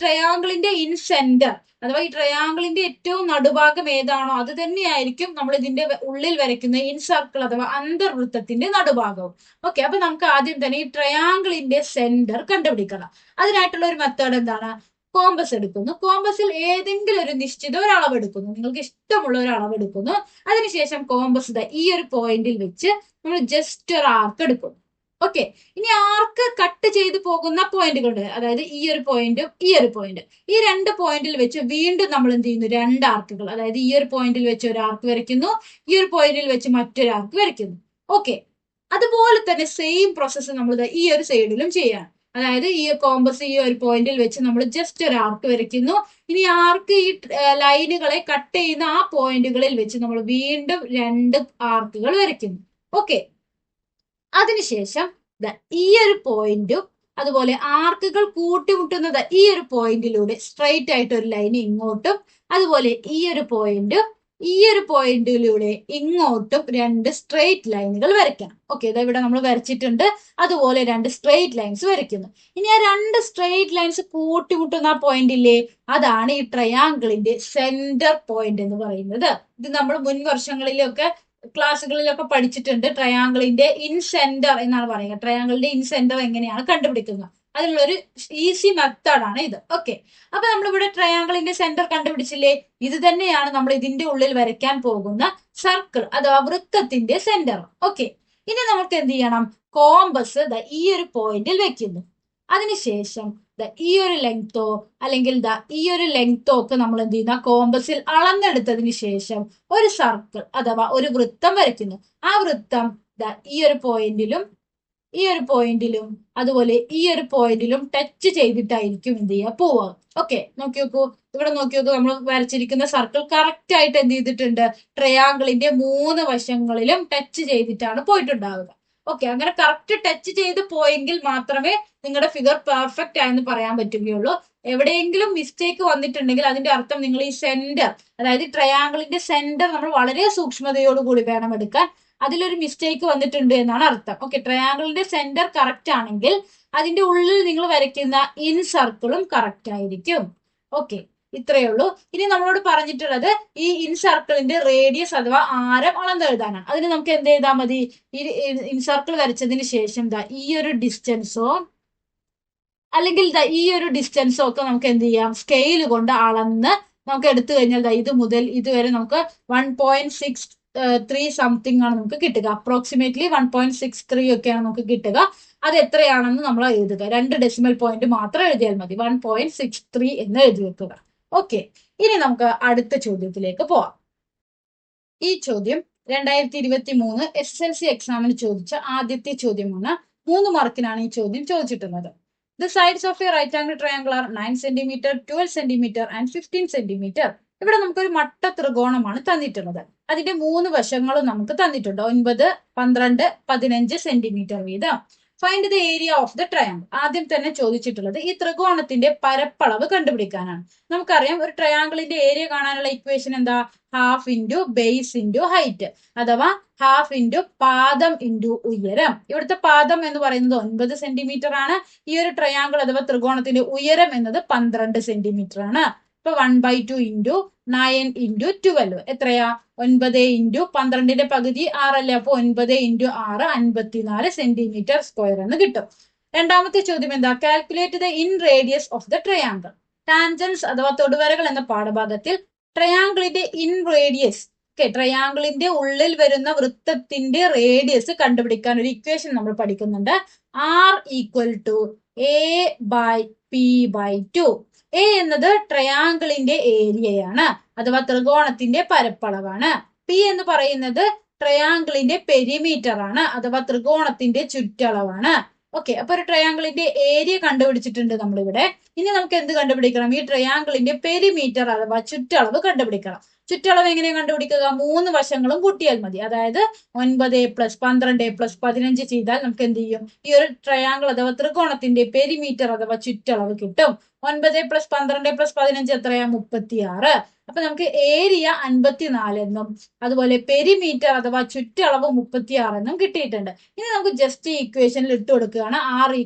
ഇൻ സെന്റർ അഥവാ ഈ ട്രയാങ്കിളിന്റെ ഏറ്റവും നടുഭാഗം ഏതാണോ അത് തന്നെയായിരിക്കും നമ്മൾ ഇതിന്റെ ഉള്ളിൽ വരയ്ക്കുന്ന ഇൻ സർക്കിൾ അഥവാ അന്തർവൃത്തത്തിന്റെ നടുഭാഗവും. ഓക്കെ, അപ്പൊ നമുക്ക് ആദ്യം തന്നെ ഈ ട്രയാങ്കിളിന്റെ സെന്റർ കണ്ടുപിടിക്കണം. അതിനായിട്ടുള്ള ഒരു മെത്തേഡ് എന്താണ്? കോമ്പസ് എടുക്കുന്നു. കോമ്പസിൽ ഏതെങ്കിലും ഒരു നിശ്ചിത ഒരു അളവ് എടുക്കുന്നു. നിങ്ങൾക്ക് ഇഷ്ടമുള്ള ഒരു അളവ് എടുക്കുന്നു. അതിനുശേഷം കോമ്പസ് ഈ ഒരു പോയിന്റിൽ വെച്ച് നമ്മൾ ജസ്റ്റ് ഒരു ആർക്ക് എടുക്കുന്നു. ഓക്കെ, ഇനി ആർക്ക് കട്ട് ചെയ്ത് പോകുന്ന പോയിന്റുകളുണ്ട്. അതായത് ഈ ഒരു പോയിന്റും ഈ ഒരു പോയിന്റ്, ഈ 2 പോയിന്റിൽ വെച്ച് വീണ്ടും നമ്മൾ എന്ത് ചെയ്യുന്നു? 2 ആർക്കുകൾ, അതായത് ഈ ഒരു പോയിന്റിൽ വെച്ച് ഒരു ആർക്ക് വരയ്ക്കുന്നു, ഈ ഒരു പോയിന്റിൽ വെച്ച് മറ്റൊരു ആർക്ക് വരയ്ക്കുന്നു. ഓക്കെ, അതുപോലെ തന്നെ സെയിം പ്രോസസ്സ് നമ്മൾ ഈ ഒരു സൈഡിലും ചെയ്യാണ്. അതായത് ഈ കോമ്പസ് ഈ ഒരു പോയിന്റിൽ വെച്ച് നമ്മൾ ജസ്റ്റ് ഒരു ആർക്ക് വരയ്ക്കുന്നു. ഇനി ആർക്ക് ഈ ലൈനുകളെ കട്ട് ചെയ്യുന്ന ആ പോയിന്റുകളിൽ വെച്ച് നമ്മൾ വീണ്ടും 2 ആർക്കുകൾ വരയ്ക്കുന്നു. ഓക്കെ, അതിനുശേഷം ഈ ഒരു പോയിന്റും അതുപോലെ ആർക്കുകൾ കൂട്ടിമുട്ടുന്നത് ഈ ഒരു പോയിന്റിലൂടെ സ്ട്രെയിറ്റ് ആയിട്ട് ഒരു ലൈൻ ഇങ്ങോട്ടും, അതുപോലെ ഈ ഒരു പോയിന്റിലൂടെ ഇങ്ങോട്ടും 2 സ്ട്രെയിറ്റ് ലൈനുകൾ വരയ്ക്കണം. ഓക്കെ, ഇവിടെ നമ്മൾ വരച്ചിട്ടുണ്ട്. അതുപോലെ 2 സ്ട്രെയിറ്റ് ലൈൻസ് വരയ്ക്കുന്നു. ഇനി ആ 2 സ്ട്രെയിറ്റ് ലൈൻസ് കൂട്ടിമുട്ടുന്ന ആ പോയിന്റ് ഇല്ലേ, അതാണ് ഈ ട്രയാങ്കിളിന്റെ സെന്റർ പോയിന്റ് എന്ന് പറയുന്നത്. ഇത് നമ്മൾ മുൻ വർഷങ്ങളിലൊക്കെ ക്ലാസ്സുകളിലൊക്കെ പഠിച്ചിട്ടുണ്ട്. ട്രയാങ്കിളിന്റെ ഇൻ സെന്റർ എന്നാണ് പറയുക. ട്രയാങ്കിളിന്റെ ഇൻ സെന്റർ എങ്ങനെയാണ് കണ്ടുപിടിക്കുന്നത്, അതിനുള്ളൊരു ഈസി മെത്തേഡാണ് ഇത്. ഓക്കെ, അപ്പൊ നമ്മളിവിടെ ട്രയാങ്കിളിന്റെ സെന്റർ കണ്ടുപിടിച്ചില്ലേ? ഇത് തന്നെയാണ് നമ്മൾ ഇതിന്റെ ഉള്ളിൽ വരയ്ക്കാൻ പോകുന്ന സർക്കിൾ അഥവാ വൃത്തത്തിന്റെ സെന്റർ. ഓക്കെ, ഇനി നമുക്ക് എന്ത് ചെയ്യണം? കോമ്പസ് ഈ ഒരു പോയിന്റിൽ വെക്കുന്നു. അതിനുശേഷം ഈ ഒരു ലെങ്തോ അല്ലെങ്കിൽ ഈ ഒരു ലെങ്തോ ഒക്കെ നമ്മൾ എന്ത് ചെയ്യുന്ന കോമ്പസിൽ അളന്നെടുത്തതിന് ശേഷം ഒരു സർക്കിൾ അഥവാ ഒരു വൃത്തം വരയ്ക്കുന്നു. ആ വൃത്തം ഈ ഒരു പോയിന്റിലും അതുപോലെ ഈ ഒരു പോയിന്റിലും ടച്ച് ചെയ്തിട്ടായിരിക്കും എന്ത് ചെയ്യുക? പോവുക. ഓക്കെ, നോക്കി നോക്കൂ. ഇവിടെ നോക്കി നോക്കൂ, നമ്മൾ വരച്ചിരിക്കുന്ന സർക്കിൾ കറക്റ്റ് ആയിട്ട് എന്ത് ചെയ്തിട്ടുണ്ട്? ട്രയാങ്കിളിന്റെ 3 വശങ്ങളിലും ടച്ച് ചെയ്തിട്ടാണ് പോയിട്ടുണ്ടാവുക. ഓക്കെ, അങ്ങനെ കറക്റ്റ് ടച്ച് ചെയ്ത് പോയെങ്കിൽ മാത്രമേ നിങ്ങളുടെ ഫിഗർ പെർഫെക്റ്റ് ആയെന്ന് പറയാൻ പറ്റുകയുള്ളൂ. എവിടെയെങ്കിലും മിസ്റ്റേക്ക് വന്നിട്ടുണ്ടെങ്കിൽ അതിന്റെ അർത്ഥം നിങ്ങൾ ഈ സെന്റർ, അതായത് ട്രയാങ്കിളിന്റെ സെന്റർ നമ്മൾ വളരെ സൂക്ഷ്മതയോടുകൂടി വേണം എടുക്കാൻ. അതിലൊരു മിസ്റ്റേക്ക് വന്നിട്ടുണ്ട് എന്നാണ് അർത്ഥം. ഓക്കെ, ട്രയാങ്കിളിന്റെ സെന്റർ കറക്റ്റ് ആണെങ്കിൽ അതിന്റെ ഉള്ളിൽ നിങ്ങൾ വരയ്ക്കുന്ന ഇൻ സർക്കിളും കറക്റ്റ് ആയിരിക്കും. ഓക്കെ, ഇത്രയേ ഉള്ളൂ. ഇനി നമ്മളോട് പറഞ്ഞിട്ടുള്ളത് ഈ ഇൻ സർക്കിളിന്റെ റേഡിയസ് അഥവാ ആരം അളന്നെഴുതാനാണ്. അതിന് നമുക്ക് എന്ത് ചെയ്താൽ മതി? ഈ ഇൻ സർക്കിൾ വരച്ചതിന് ശേഷം ഈ ഒരു ഡിസ്റ്റൻസോ അല്ലെങ്കിൽ ഈ ഒരു ഡിസ്റ്റൻസോ ഒക്കെ നമുക്ക് എന്ത് ചെയ്യാം? സ്കെയിൽ കൊണ്ട് അളന്ന് നമുക്ക് എടുത്തു കഴിഞ്ഞാൽ ഇത് മുതൽ ഇതുവരെ നമുക്ക് 1.63 സംതിങ് ആണ് നമുക്ക് കിട്ടുക. അപ്രോക്സിമേറ്റ്ലി 1.63 ഒക്കെയാണ് നമുക്ക് കിട്ടുക. അത് എത്രയാണെന്ന് നമ്മൾ എഴുതുക. 2 ഡെസിമൽ പോയിന്റ് മാത്രം എഴുതിയാൽ മതി. 1.63 എന്ന് എഴുതി വെക്കുക. ഓക്കെ, ഇനി നമുക്ക് അടുത്ത ചോദ്യത്തിലേക്ക് പോവാം. ഈ ചോദ്യം 2023 SSLC എക്സാമിന് ചോദിച്ച ആദ്യത്തെ ചോദ്യമാണ്. 3 മാർക്കിനാണ് ഈ ചോദ്യം ചോദിച്ചിട്ടുള്ളത്. The sides of a right angle triangle are 9 cm, 12 cm and 15 cm. ഇവിടെ നമുക്കൊരു മട്ട ത്രികോണമാണ് തന്നിട്ടുള്ളത്. അതിന്റെ 3 വശങ്ങളും നമുക്ക് തന്നിട്ടുണ്ട്. 9, 12, 15 സെന്റിമീറ്റർ വീതം. Find the area of the triangle. ആദ്യം തന്നെ ചോദിച്ചിട്ടുള്ളത് ഈ ത്രികോണത്തിന്റെ പരപ്പളവ് കണ്ടുപിടിക്കാനാണ്. നമുക്കറിയാം ഒരു ട്രയാങ്കിളിന്റെ ഏരിയ കാണാനുള്ള ഇക്വേഷൻ എന്താ? Half into base into height, അഥവാ ഹാഫ് ഇൻറ്റു പാദം ഇൻറ്റു ഉയരം. ഇവിടുത്തെ പാദം എന്ന് പറയുന്നത് 9 സെന്റിമീറ്റർ ആണ്. ഈ ഒരു ട്രയാങ്കിൾ അഥവാ ത്രികോണത്തിന്റെ ഉയരം എന്നത് 12 സെന്റിമീറ്റർ ആണ്. ഇപ്പൊ 1/2 ഇൻറ്റു 9 ഇൻറ്റു 12 എത്രയാ? 9 ഇൻറ്റു 12ന്റെ പകുതി 6 അല്ലേ? അപ്പൊ 9 ഇൻറ്റു 6 54 സെന്റിമീറ്റർ സ്ക്വയർ എന്ന് കിട്ടും. രണ്ടാമത്തെ ചോദ്യം എന്താ? Calculate the in radius of the triangle. Tangents അഥവാ തൊടുവരകൾ എന്ന പാഠഭാഗത്തിൽ ട്രയാങ്കിളിന്റെ ഇൻ റേഡിയസ്, ട്രയാങ്കിളിന്റെ ഉള്ളിൽ വരുന്ന വൃത്തത്തിന്റെ റേഡിയസ് കണ്ടുപിടിക്കാൻ ഒരു ഇക്വേഷൻ നമ്മൾ പഠിക്കുന്നുണ്ട്. R = A/P/2. എ എന്നത് ട്രയാങ്കിളിന്റെ ഏരിയയാണ്, അഥവാ ത്രികോണത്തിന്റെ പരപ്പളവാണ്. പി എന്ന് പറയുന്നത് ട്രയാങ്കിളിന്റെ പെരിമീറ്റർ ആണ്, അഥവാ ത്രികോണത്തിന്റെ ചുറ്റളവാണ്. ഓക്കെ, അപ്പൊ ഒരു ട്രയാങ്കിളിന്റെ ഏരിയ കണ്ടുപിടിച്ചിട്ടുണ്ട് നമ്മളിവിടെ. ഇനി നമുക്ക് എന്ത് കണ്ടുപിടിക്കണം? ഈ ട്രയാങ്കിളിന്റെ പെരിമീറ്റർ അഥവാ ചുറ്റളവ് കണ്ടുപിടിക്കണം. ചുറ്റളവ് എങ്ങനെ കണ്ടുപിടിക്കുക? 3 വശങ്ങളും കൂട്ടിയാൽ മതി. അതായത് 9 + 12 + 15 ചെയ്താൽ നമുക്ക് എന്ത് ചെയ്യും? ഈ ഒരു ട്രയാങ്കിൾ അഥവാ ത്രികോണത്തിന്റെ പെരിമീറ്റർ അഥവാ ചുറ്റളവ് കിട്ടും. 9 + 12 + 15 എത്രയാ? 36. അപ്പൊ നമുക്ക് ഏരിയ 54 എന്നും അതുപോലെ പെരിമീറ്റർ അഥവാ ചുറ്റളവ് 36 എന്നും കിട്ടിയിട്ടുണ്ട്. ഇനി നമുക്ക് ജസ്റ്റ് ഈ ഇക്വേഷനിൽ ഇട്ട് കൊടുക്കുകയാണ്. R =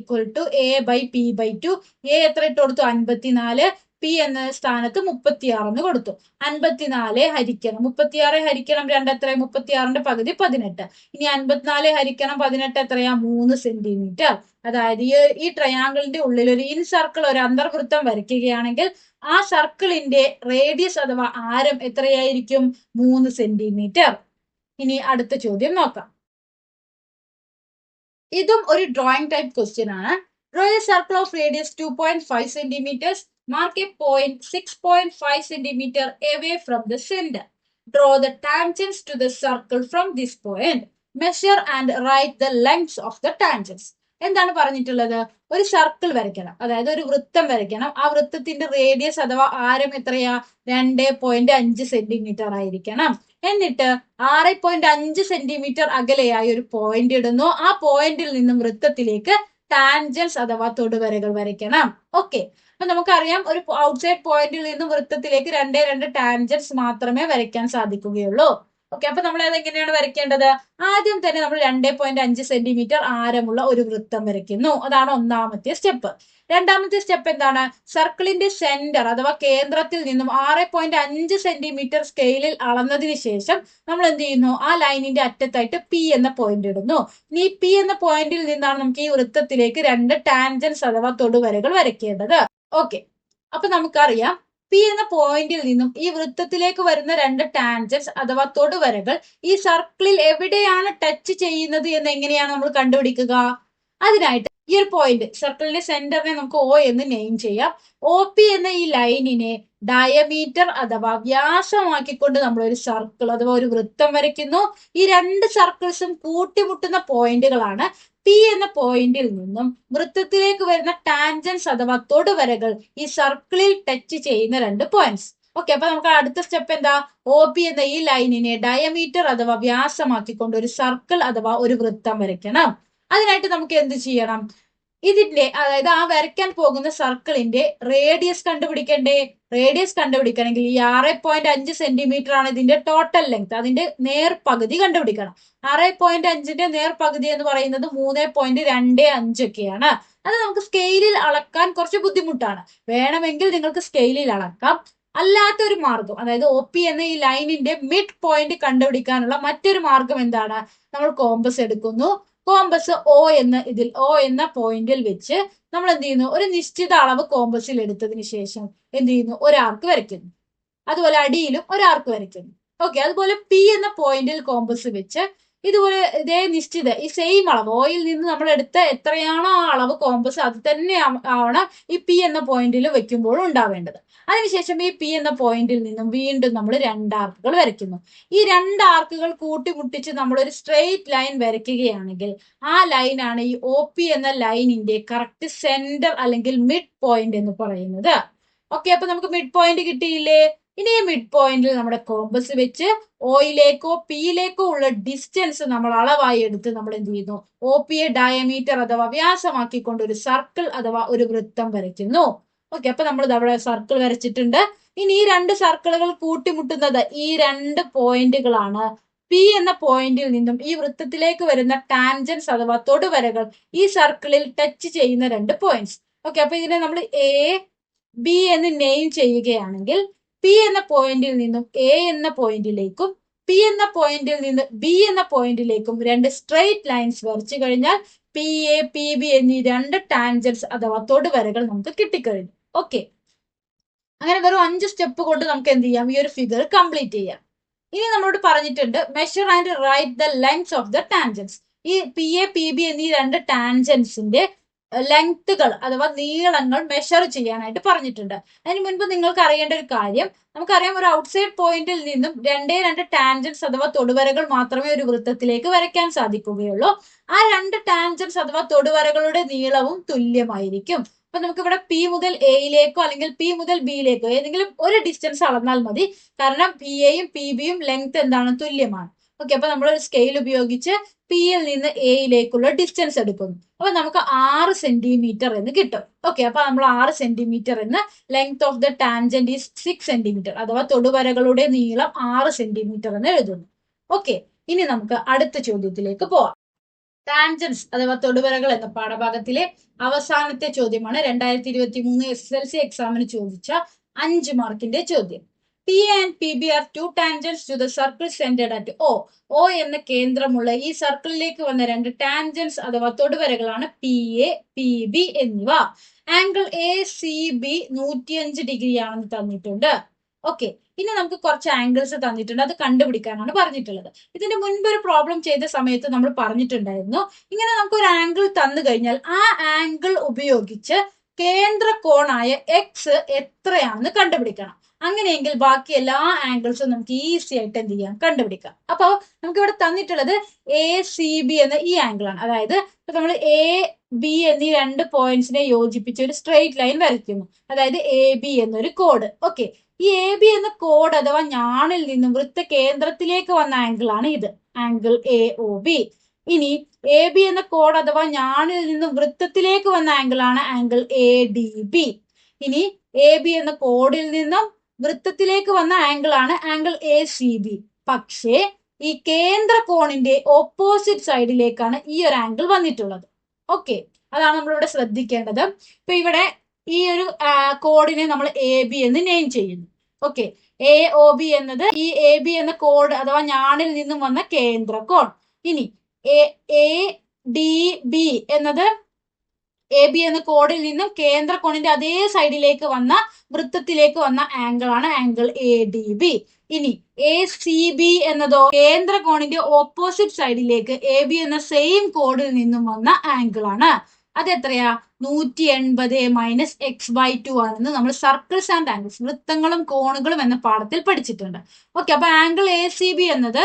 A/P/2. എ എത്ര ഇട്ട് കൊടുത്തു? 54. പി എന്ന സ്ഥാനത്ത് 36 എന്ന് കൊടുത്തു. 54 ഹരിക്കണം 36 ഹരിക്കണം 2 എത്ര? 36ന്റെ പകുതി 18. ഇനി 54 ഹരിക്കണം 18 എത്രയാ? 3 സെന്റിമീറ്റർ. അതായത് ഈ ട്രയാങ്കിളിന്റെ ഉള്ളിൽ ഒരു ഇൻ സർക്കിൾ, ഒരു അന്തർവൃത്തം വരയ്ക്കുകയാണെങ്കിൽ ആ സർക്കിളിന്റെ റേഡിയസ് അഥവാ ആരം എത്രയായിരിക്കും? 3 സെന്റിമീറ്റർ. ഇനി അടുത്ത ചോദ്യം നോക്കാം. ഇതും ഒരു ഡ്രോയിങ് ടൈപ്പ് ക്വസ്റ്റ്യൻ ആണ്. Draw A circle of radius 2.5 centimetres. Mark a point 6.5 cm away from the center. Draw the tangents to the circle from this point. Measure and write the lengths of the tangents. എന്താണ് പറഞ്ഞിട്ടുള്ളത്? ഒരു circle വരയ്ക്കണം, അതായത് ഒരു വൃത്തം വരയ്ക്കണം. ആ വൃത്തത്തിന്റെ റേഡിയസ് അഥവാ ആരം എത്രയാ? 2.5 സെന്റിമീറ്റർ ആയിരിക്കണം. എന്നിട്ട് 6.5 സെന്റിമീറ്റർ അകലെയായി ഒരു പോയിന്റ് ഇടുന്നു. ആ പോയിന്റിൽ നിന്നും വൃത്തത്തിലേക്ക് ടാൻജൻസ് അഥവാ തൊടുവരകൾ വരയ്ക്കണം. ഓക്കെ, അപ്പൊ നമുക്കറിയാം ഒരു ഔട്ട്സൈഡ് പോയിന്റിൽ നിന്നും വൃത്തത്തിലേക്ക് 2 ടാൻജൻസ് മാത്രമേ വരയ്ക്കാൻ സാധിക്കുകയുള്ളൂ. ഓക്കെ, അപ്പൊ നമ്മൾ അതെങ്ങനെയാണ് വരയ്ക്കേണ്ടത്? ആദ്യം തന്നെ നമ്മൾ 2.5 സെന്റിമീറ്റർ ആരമുള്ള ഒരു വൃത്തം വരയ്ക്കുന്നു. അതാണ് ഒന്നാമത്തെ സ്റ്റെപ്പ്. രണ്ടാമത്തെ സ്റ്റെപ്പ് എന്താണ്? സർക്കിളിന്റെ സെന്റർ അഥവാ കേന്ദ്രത്തിൽ നിന്നും 6.5 സെന്റിമീറ്റർ സ്കെയിലിൽ അളന്നതിന് ശേഷം നമ്മൾ എന്ത് ചെയ്യുന്നു? ആ ലൈനിന്റെ അറ്റത്തായിട്ട് പി എന്ന പോയിന്റ് ഇടുന്നു. ഇനി പി എന്ന പോയിന്റിൽ നിന്നാണ് നമുക്ക് ഈ വൃത്തത്തിലേക്ക് 2 ടാൻജൻസ് അഥവാ തൊടുവരകൾ വരയ്ക്കേണ്ടത്. ഓക്കെ, അപ്പൊ നമുക്കറിയാം പി എന്ന പോയിന്റിൽ നിന്നും ഈ വൃത്തത്തിലേക്ക് വരുന്ന 2 ടാൻജൻസ് അഥവാ തൊടുവരകൾ ഈ സർക്കിളിൽ എവിടെയാണ് ടച്ച് ചെയ്യുന്നത് എന്ന് എങ്ങനെയാണ് നമ്മൾ കണ്ടുപിടിക്കുക? അതിനായിട്ട് ഈ ഒരു പോയിന്റ്, സർക്കിളിന്റെ സെന്ററിനെ നമുക്ക് O എന്ന് നെയിം ചെയ്യാം. OP എന്ന ഈ ലൈനിനെ ഡയമീറ്റർ അഥവാ വ്യാസമാക്കിക്കൊണ്ട് നമ്മൾ ഒരു സർക്കിൾ അഥവാ ഒരു വൃത്തം വരയ്ക്കുന്നു. ഈ 2 സർക്കിൾസും കൂട്ടിമുട്ടുന്ന പോയിന്റുകളാണ് പി എന്ന പോയിന്റിൽ നിന്നും വൃത്തത്തിലേക്ക് വരുന്ന ടാൻജൻസ് അഥവാ തൊടുവരകൾ ഈ സർക്കിളിൽ ടച്ച് ചെയ്യുന്ന 2 പോയിന്റ്സ്. ഓക്കെ, അപ്പൊ നമുക്ക് അടുത്ത സ്റ്റെപ്പ് എന്താ? OP എന്ന ഈ ലൈനിനെ ഡയമീറ്റർ അഥവാ വ്യാസമാക്കിക്കൊണ്ട് ഒരു സർക്കിൾ അഥവാ ഒരു വൃത്തം വരയ്ക്കണം. അതിനായിട്ട് നമുക്ക് എന്ത് ചെയ്യണം? ഇതിന്റെ അതായത് ആ വരയ്ക്കാൻ പോകുന്ന സർക്കിളിന്റെ റേഡിയസ് കണ്ടുപിടിക്കണ്ടേ? റേഡിയസ് കണ്ടുപിടിക്കണമെങ്കിൽ ഈ 6.5 ആണ് ഇതിന്റെ ടോട്ടൽ ലെങ്ത്, അതിന്റെ നേർപകുതി കണ്ടുപിടിക്കണം. 6.5ന്റെ നേർപകുതി എന്ന് പറയുന്നത് 3.25 ഒക്കെയാണ്. അത് നമുക്ക് സ്കെയിലിൽ അളക്കാൻ കുറച്ച് ബുദ്ധിമുട്ടാണ്. വേണമെങ്കിൽ നിങ്ങൾക്ക് സ്കെയിലിൽ അളക്കാം. അല്ലാത്ത ഒരു മാർഗം, അതായത് ഒ പി എന്ന ഈ ലൈനിന്റെ മിഡ് പോയിന്റ് കണ്ടുപിടിക്കാനുള്ള മറ്റൊരു മാർഗം എന്താണ്? നമ്മൾ കോമ്പസ് എടുക്കുന്നു. കോമ്പസ് ഒ എന്ന പോയിന്റിൽ വെച്ച് നമ്മൾ എന്ത് ചെയ്യുന്നു? ഒരു നിശ്ചിത അളവ് കോമ്പസിൽ എടുത്തതിന് ശേഷം എന്ത് ചെയ്യുന്നു? ഒരു ആർക്ക് വരയ്ക്കുന്നു. അതുപോലെ അടിയിലും ഒരു ആർക്ക് വരയ്ക്കുന്നു. ഓക്കെ, അതുപോലെ പി എന്ന പോയിന്റിൽ കോമ്പസ് വെച്ച് ഇതുപോലെ ഇതേ നിശ്ചിത ഈ സെയിം അളവ് ഓയിൽ നിന്ന് നമ്മൾ എടുത്ത എത്രയാണോ ആ അളവ് കോമ്പസ് അത് തന്നെ ആവണം ഈ പി എന്ന പോയിന്റിൽ വെക്കുമ്പോൾ ഉണ്ടാവേണ്ടത്. അതിനുശേഷം ഈ പി എന്ന പോയിന്റിൽ നിന്നും വീണ്ടും നമ്മൾ 2 ആർക്കുകൾ വരയ്ക്കുന്നു. ഈ 2 ആർക്കുകൾ കൂട്ടിമുട്ടിച്ച് നമ്മൾ ഒരു സ്ട്രെയിറ്റ് ലൈൻ വരയ്ക്കുകയാണെങ്കിൽ ആ ലൈനാണ് ഈ ഒ പി എന്ന ലൈനിന്റെ കറക്റ്റ് സെന്റർ അല്ലെങ്കിൽ മിഡ് പോയിന്റ് എന്ന് പറയുന്നത്. ഓക്കെ, അപ്പൊ നമുക്ക് മിഡ് പോയിന്റ് കിട്ടിയില്ലേ? ഇനി ഈ മിഡ് പോയിന്റിൽ നമ്മുടെ കോമ്പസ് വെച്ച് ഒയിലേക്കോ പിയിലേക്കോ ഉള്ള ഡിസ്റ്റൻസ് നമ്മൾ അളവായി എടുത്ത് നമ്മൾ എന്ത് ചെയ്യുന്നു? ഒ പിയെ ഡയമീറ്റർ അഥവാ വ്യാസമാക്കിക്കൊണ്ട് ഒരു സർക്കിൾ അഥവാ ഒരു വൃത്തം വരയ്ക്കുന്നു. ഓക്കെ, അപ്പൊ നമ്മൾ അവിടെ സർക്കിൾ വരച്ചിട്ടുണ്ട്. ഇനി ഈ 2 സർക്കിളുകൾ കൂട്ടിമുട്ടുന്നത് ഈ 2 പോയിന്റുകളാണ്. പി എന്ന പോയിന്റിൽ നിന്നും ഈ വൃത്തത്തിലേക്ക് വരുന്ന ടാൻജൻസ് അഥവാ തൊടുവരകൾ ഈ സർക്കിളിൽ ടച്ച് ചെയ്യുന്ന 2 പോയിന്റ്സ്. ഓക്കെ, അപ്പൊ ഇതിനെ നമ്മൾ എ ബി എന്ന് നെയിം ചെയ്യുകയാണെങ്കിൽ പി എന്ന പോയിന്റിൽ നിന്നും എ എന്ന പോയിന്റിലേക്കും പി എന്ന പോയിന്റിൽ നിന്ന് ബി എന്ന പോയിന്റിലേക്കും 2 സ്ട്രെയിറ്റ് ലൈൻസ് വരച്ചു കഴിഞ്ഞാൽ പി എ പി ബി എന്നീ 2 ടാൻജൻസ് അഥവാ തൊടുവരകൾ നമുക്ക് കിട്ടിക്കഴിഞ്ഞു. ഓക്കെ, അങ്ങനെ വെറും 5 സ്റ്റെപ്പ് കൊണ്ട് നമുക്ക് എന്ത് ചെയ്യാം? ഈ ഒരു ഫിഗർ കംപ്ലീറ്റ് ചെയ്യാം. ഇനി നമ്മളോട് പറഞ്ഞിട്ടുണ്ട് measure and write the length of the tangents. ഈ പി എ പി ബി എന്നീ 2 ടാൻജൻസിന്റെ ലെങ്ത്തുകൾ അഥവാ നീളങ്ങൾ മെഷർ ചെയ്യാനായിട്ട് പറഞ്ഞിട്ടുണ്ട്. അതിന് മുൻപ് നിങ്ങൾക്ക് അറിയേണ്ട ഒരു കാര്യം, നമുക്കറിയാം ഒരു ഔട്ട്സൈഡ് പോയിന്റിൽ നിന്നും 2 ടാൻജൻസ് അഥവാ തൊടുവരകൾ മാത്രമേ ഒരു വൃത്തത്തിലേക്ക് വരയ്ക്കാൻ സാധിക്കുകയുള്ളൂ. ആ 2 ടാൻജൻസ് അഥവാ തൊടുവരകളുടെ നീളവും തുല്യമായിരിക്കും. അപ്പൊ നമുക്ക് ഇവിടെ പി മുതൽ എയിലേക്കോ അല്ലെങ്കിൽ പി മുതൽ ബിയിലേക്കോ ഏതെങ്കിലും ഒരു ഡിസ്റ്റൻസ് അളന്നാൽ മതി. കാരണം പി എയും പി ബിയും ലെങ്ത് എന്താണ്? തുല്യമാണ്. ഓക്കെ, അപ്പൊ നമ്മൾ ഒരു സ്കെയിൽ ഉപയോഗിച്ച് പിയിൽ നിന്ന് എയിലേക്കുള്ള ഡിസ്റ്റൻസ് എടുക്കുന്നു. അപ്പൊ നമുക്ക് 6 സെന്റിമീറ്റർ എന്ന് കിട്ടും. ഓക്കെ, അപ്പൊ നമ്മൾ 6 സെന്റിമീറ്റർ എന്ന് length of the tangent is 6 centimetre അഥവാ തൊടുവരകളുടെ നീളം 6 സെന്റിമീറ്റർ എന്ന് എഴുതുന്നു. ഓക്കെ, ഇനി നമുക്ക് അടുത്ത ചോദ്യത്തിലേക്ക് പോവാം. ടാൻജൻസ് അഥവാ തൊടുവരകൾ എന്ന പാഠഭാഗത്തിലെ അവസാനത്തെ ചോദ്യമാണ് 2023 SSLC എക്സാമിന് ചോദിച്ച 5 മാർക്കിന്റെ ചോദ്യം. P and P B are 2 tangents to the circle centered at O. O എന്ന കേന്ദ്രമുള്ള ഈ സർക്കിളിലേക്ക് വന്ന 2 ടാൻജൻസ് അഥവാ തൊടുവരകളാണ് പി എ പി ബി എന്നിവ. Angle A C B 105 degree ആണെന്ന് തന്നിട്ടുണ്ട്. ഓക്കെ, ഇനി നമുക്ക് കുറച്ച് ആംഗിൾസ് തന്നിട്ടുണ്ട്, അത് കണ്ടുപിടിക്കാനാണ് പറഞ്ഞിട്ടുള്ളത്. ഇതിന്റെ മുൻപ് ഒരു പ്രോബ്ലം ചെയ്ത സമയത്ത് നമ്മൾ പറഞ്ഞിട്ടുണ്ടായിരുന്നു, ഇങ്ങനെ നമുക്ക് ഒരു ആംഗിൾ തന്നു കഴിഞ്ഞാൽ ആ ആംഗിൾ ഉപയോഗിച്ച് കേന്ദ്ര കോണായ എക്സ് എത്രയാണെന്ന് കണ്ടുപിടിക്കണം. അങ്ങനെയെങ്കിൽ ബാക്കി എല്ലാ ആംഗിൾസും നമുക്ക് ഈസി ആയിട്ട് എന്ത് ചെയ്യാം? കണ്ടുപിടിക്കാം. അപ്പോൾ നമുക്ക് ഇവിടെ തന്നിട്ടുള്ളത് എ സി ബി എന്ന ഈ ആംഗിൾ ആണ്. അതായത് നമ്മൾ എ ബി എന്നീ 2 പോയിന്റ്സിനെ യോജിപ്പിച്ച് ഒരു സ്ട്രെയിറ്റ് ലൈൻ വരയ്ക്കുന്നു. അതായത് എ ബി എന്നൊരു കോഡ്. ഓക്കെ, ഈ എ ബി എന്ന കോഡ് അഥവാ ഞാണിൽ നിന്നും വൃത്ത കേന്ദ്രത്തിലേക്ക് വന്ന ആംഗിൾ ആണ് ഇത്, ആംഗിൾ എ ഒ ബി. ഇനി എ ബി എന്ന കോഡ് അഥവാ ഞാണിൽ നിന്നും വൃത്തത്തിലേക്ക് വന്ന ആംഗിൾ ആണ് ആംഗിൾ എ ഡി ബി. ഇനി എ ബി എന്ന കോഡിൽ നിന്നും വൃത്തത്തിലേക്ക് വന്ന ആംഗിൾ ആണ് ആംഗിൾ എ സി ബി. പക്ഷേ ഈ കേന്ദ്ര കോണിന്റെ ഓപ്പോസിറ്റ് സൈഡിലേക്കാണ് ഈ ഒരു ആംഗിൾ വന്നിട്ടുള്ളത്. ഓക്കെ, അതാണ് നമ്മളിവിടെ ശ്രദ്ധിക്കേണ്ടത്. ഇപ്പൊ ഇവിടെ ഈ ഒരു കോഡിനെ നമ്മൾ എ ബി എന്ന് നെയിം ചെയ്യുന്നു. ഓക്കെ, എ ഒ ബി എന്നത് ഈ എ ബി എന്ന കോഡ് അഥവാ ഞാണിൽ നിന്നും വന്ന കേന്ദ്ര കോൺ. ഇനി എ ഡി ബി എന്നത് എ ബി എന്ന കോഡിൽ നിന്നും കേന്ദ്ര കോണിന്റെ അതേ സൈഡിലേക്ക് വന്ന വൃത്തത്തിലേക്ക് വന്ന ആംഗിൾ ആണ് ആംഗിൾ എ ഡി ബി. ഇനി എ സി ബി എന്നതോ കേന്ദ്ര കോണിന്റെ ഓപ്പോസിറ്റ് സൈഡിലേക്ക് എ ബി എന്ന സെയിം കോഡിൽ നിന്നും വന്ന ആംഗിൾ ആണ്. അതെത്രയാ? 180 മൈനസ് x/2 ആണെന്ന് നമ്മൾ സർക്കിൾസ് ആൻഡ് ആംഗിൾസ് വൃത്തങ്ങളും കോണുകളും എന്ന പാഠത്തിൽ പഠിച്ചിട്ടുണ്ട്. ഓക്കെ, അപ്പൊ ആംഗിൾ എ സി ബി എന്നത്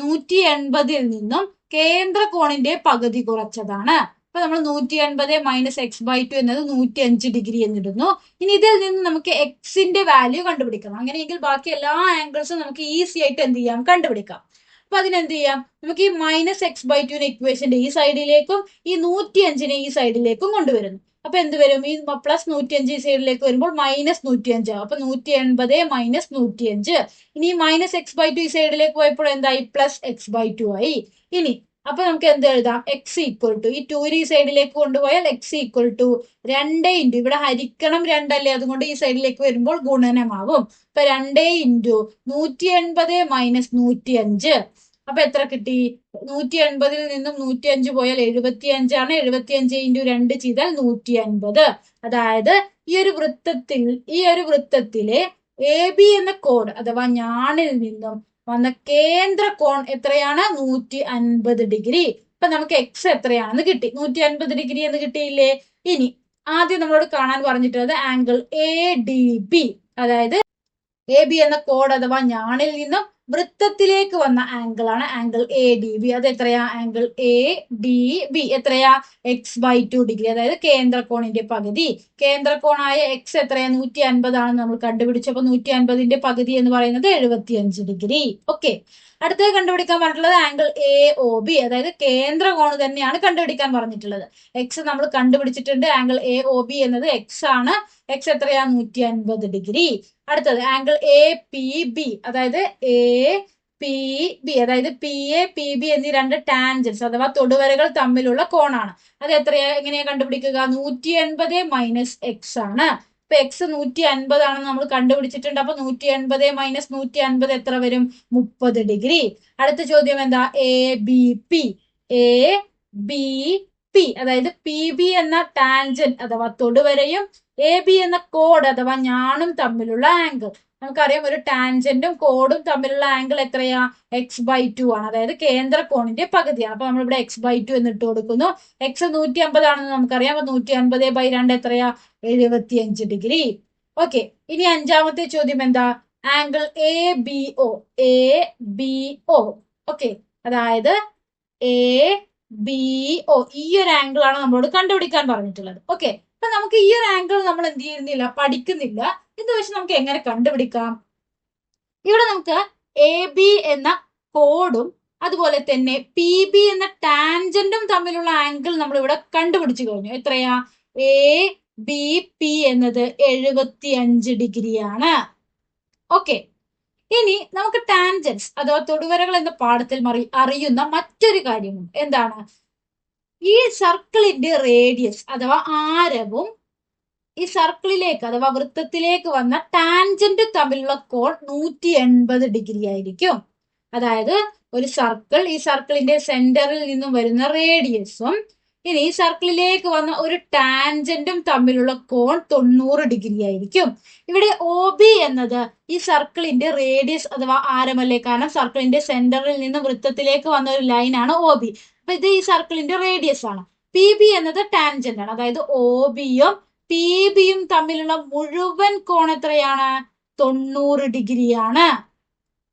180 നിന്നും കേന്ദ്ര കോണിന്റെ പകുതി കുറച്ചതാണ്. അപ്പൊ നമ്മൾ 180 മൈനസ് x/2 എന്നത് 105 ഡിഗ്രി എന്നിടുന്നു. ഇനി ഇതിൽ നിന്ന് നമുക്ക് എക്സിന്റെ വാല്യൂ കണ്ടുപിടിക്കണം. അങ്ങനെയെങ്കിൽ ബാക്കി എല്ലാ ആംഗിൾസും നമുക്ക് ഈസി ആയിട്ട് എന്ത് ചെയ്യാം? കണ്ടുപിടിക്കാം. അപ്പൊ അതിനെന്ത് ചെയ്യാം, നമുക്ക് ഈ -x/2 ഇക്വേഷന്റെ ഈ സൈഡിലേക്കും ഈ 105 ഈ സൈഡിലേക്കും കൊണ്ടുവരുന്നു. അപ്പൊ എന്ത് വരും, ഈ +105 ഈ സൈഡിലേക്ക് വരുമ്പോൾ -105 ആവും. അപ്പൊ 180 - 105. ഇനി -x/2 ഈ സൈഡിലേക്ക് പോയപ്പോൾ എന്തായി, +x/2 ആയി. ഇനി അപ്പൊ നമുക്ക് എന്ത് എഴുതാം, x = ഈ 2 ഈ സൈഡിലേക്ക് കൊണ്ടുപോയാൽ x = 2 × ഇവിടെ ഹരിക്കണം 2 അല്ലേ, അതുകൊണ്ട് ഈ സൈഡിലേക്ക് വരുമ്പോൾ ഗുണനമാവും. അപ്പൊ 2 × 180 - 105. അപ്പൊ എത്ര കിട്ടി, 180 നിന്നും 105 പോയാൽ 75 ആണ്. 75 × 2 ചെയ്താൽ 150. അതായത് ഈ ഒരു വൃത്തത്തിലെ AB എന്ന കോൺ അഥവാ ഞാണിൽ നിന്നും വന്ന കേന്ദ്ര കോൺ എത്രയാണ്, 150 ഡിഗ്രി. ഇപ്പൊ നമുക്ക് എക്സ് എത്രയാണെന്ന് കിട്ടി, 150 ഡിഗ്രി എന്ന് കിട്ടിയില്ലേ. ഇനി ആദ്യം നമ്മളോട് കാണാൻ പറഞ്ഞിട്ടുള്ളത് ആംഗിൾ ADB, അതായത് AB എന്ന കോഡ് അഥവാ ഞാണിൽ നിന്നും വൃത്തത്തിലേക്ക് വന്ന ആംഗിൾ ആണ് ആംഗിൾ ADB. അത് എത്രയാ, ആംഗിൾ ADB എത്രയാ, x/2 ഡിഗ്രി, അതായത് കേന്ദ്രകോണിന്റെ പകുതി. കേന്ദ്രകോണായ എക്സ് എത്രയാ, 150 ആണെന്ന് നമ്മൾ കണ്ടുപിടിച്ചു. അപ്പൊ 150ന്റെ പകുതി എന്ന് പറയുന്നത് 75 ഡിഗ്രി. ഓക്കെ, അടുത്തത് കണ്ടുപിടിക്കാൻ പറഞ്ഞിട്ടുള്ളത് ആംഗിൾ AOB, അതായത് കേന്ദ്ര കോണ് തന്നെയാണ് കണ്ടുപിടിക്കാൻ പറഞ്ഞിട്ടുള്ളത്. എക്സ് നമ്മൾ കണ്ടുപിടിച്ചിട്ടുണ്ട്, ആംഗിൾ AOB എന്നത് എക്സ് ആണ്. എക്സ് എത്രയാ, 150 ഡിഗ്രി. അടുത്തത് ആംഗിൾ APB, അതായത് APB, അതായത് PA PB എന്നീ രണ്ട് ടാൻജൻസ് അഥവാ തൊടുവരകൾ തമ്മിലുള്ള കോണാണ്. അത് എത്രയാ, എങ്ങനെയാ കണ്ടുപിടിക്കുക, 180 - x ആണ്. ഇപ്പൊ x 150 ആണെന്ന് നമ്മൾ കണ്ടുപിടിച്ചിട്ടുണ്ട്. അപ്പൊ 180 - 150 എത്ര വരും, 30 ഡിഗ്രി. അടുത്ത ചോദ്യം എന്താ, ABP. ABP, അതായത് PB എന്ന ടാൻജന്റ് അഥവാ തൊടുവരയും AB എന്ന കോഡ് അഥവാ ഞാണും തമ്മിലുള്ള ആംഗിൾ. നമുക്കറിയാം ഒരു ടാൻജന്റും കോഡും തമ്മിലുള്ള ആംഗിൾ എത്രയാ, x/2 ആണ്, അതായത് കേന്ദ്ര കോണിന്റെ പകുതിയാണ്. അപ്പൊ നമ്മളിവിടെ x/2 എന്ന് ഇട്ട് കൊടുക്കുന്നു. x 150 ആണെന്ന് നമുക്കറിയാം. അപ്പൊ 150/2 എത്രയാ, 75 ഡിഗ്രി. ഓക്കെ, ഇനി അഞ്ചാമത്തെ ചോദ്യം എന്താ, ആംഗിൾ ABO. ABO, ഓക്കെ, അതായത് ABO ഈ ഒരു ആംഗിൾ ആണ് നമ്മളോട് കണ്ടുപിടിക്കാൻ പറഞ്ഞിട്ടുള്ളത്. ഓക്കെ, അപ്പൊ നമുക്ക് ഈ ഒരു ആംഗിൾ നമ്മൾ എന്ത് ചെയ്യുന്നില്ല, പഠിക്കുന്നില്ല. ഇത് വെച്ച് നമുക്ക് എങ്ങനെ കണ്ടുപിടിക്കാം, ഇവിടെ നമുക്ക് AB എന്ന കോഡും അതുപോലെ തന്നെ PB എന്ന ടാൻജന്റും തമ്മിലുള്ള ആംഗിൾ നമ്മൾ ഇവിടെ കണ്ടുപിടിച്ചു കഴിഞ്ഞു. എത്രയാ, ABP എന്നത് 75 ഡിഗ്രിയാണ്. ഓക്കെ, ഇനി നമുക്ക് ടാൻജൻസ് അഥവാ തൊടുവരകൾ എന്ന പാഠത്തിൽ അറിയുന്ന മറ്റൊരു കാര്യമുണ്ട്. എന്താണ്, ഈ സർക്കിളിന്റെ റേഡിയസ് അഥവാ ആരവും ഈ സർക്കിളിലേക്ക് അഥവാ വൃത്തത്തിലേക്ക് വന്ന ടാൻജന്റ് തമ്മിലുള്ള കോൺ 180 ഡിഗ്രി ആയിരിക്കും. അതായത് ഒരു സർക്കിൾ, ഈ സർക്കിളിന്റെ സെന്ററിൽ നിന്നും വരുന്ന റേഡിയസും ഇനി ഈ സർക്കിളിലേക്ക് വന്ന ഒരു ടാൻജന്റും തമ്മിലുള്ള കോൺ 90 ഡിഗ്രി ആയിരിക്കും. ഇവിടെ OB എന്നത് ഈ സർക്കിളിന്റെ റേഡിയസ് അഥവാ ആരമല്ലേ, കാരണം സർക്കിളിന്റെ സെന്ററിൽ നിന്ന് വൃത്തത്തിലേക്ക് വന്ന ഒരു ലൈനാണ് OB. അപ്പൊ ഇത് ഈ സർക്കിളിന്റെ റേഡിയസ് ആണ്. PB എന്നത് ടാൻജന്റ് ആണ്, അതായത് OBയും PBയും തമ്മിലുള്ള മുഴുവൻ കോൺ എത്രയാണ്, 90 ഡിഗ്രിയാണ്.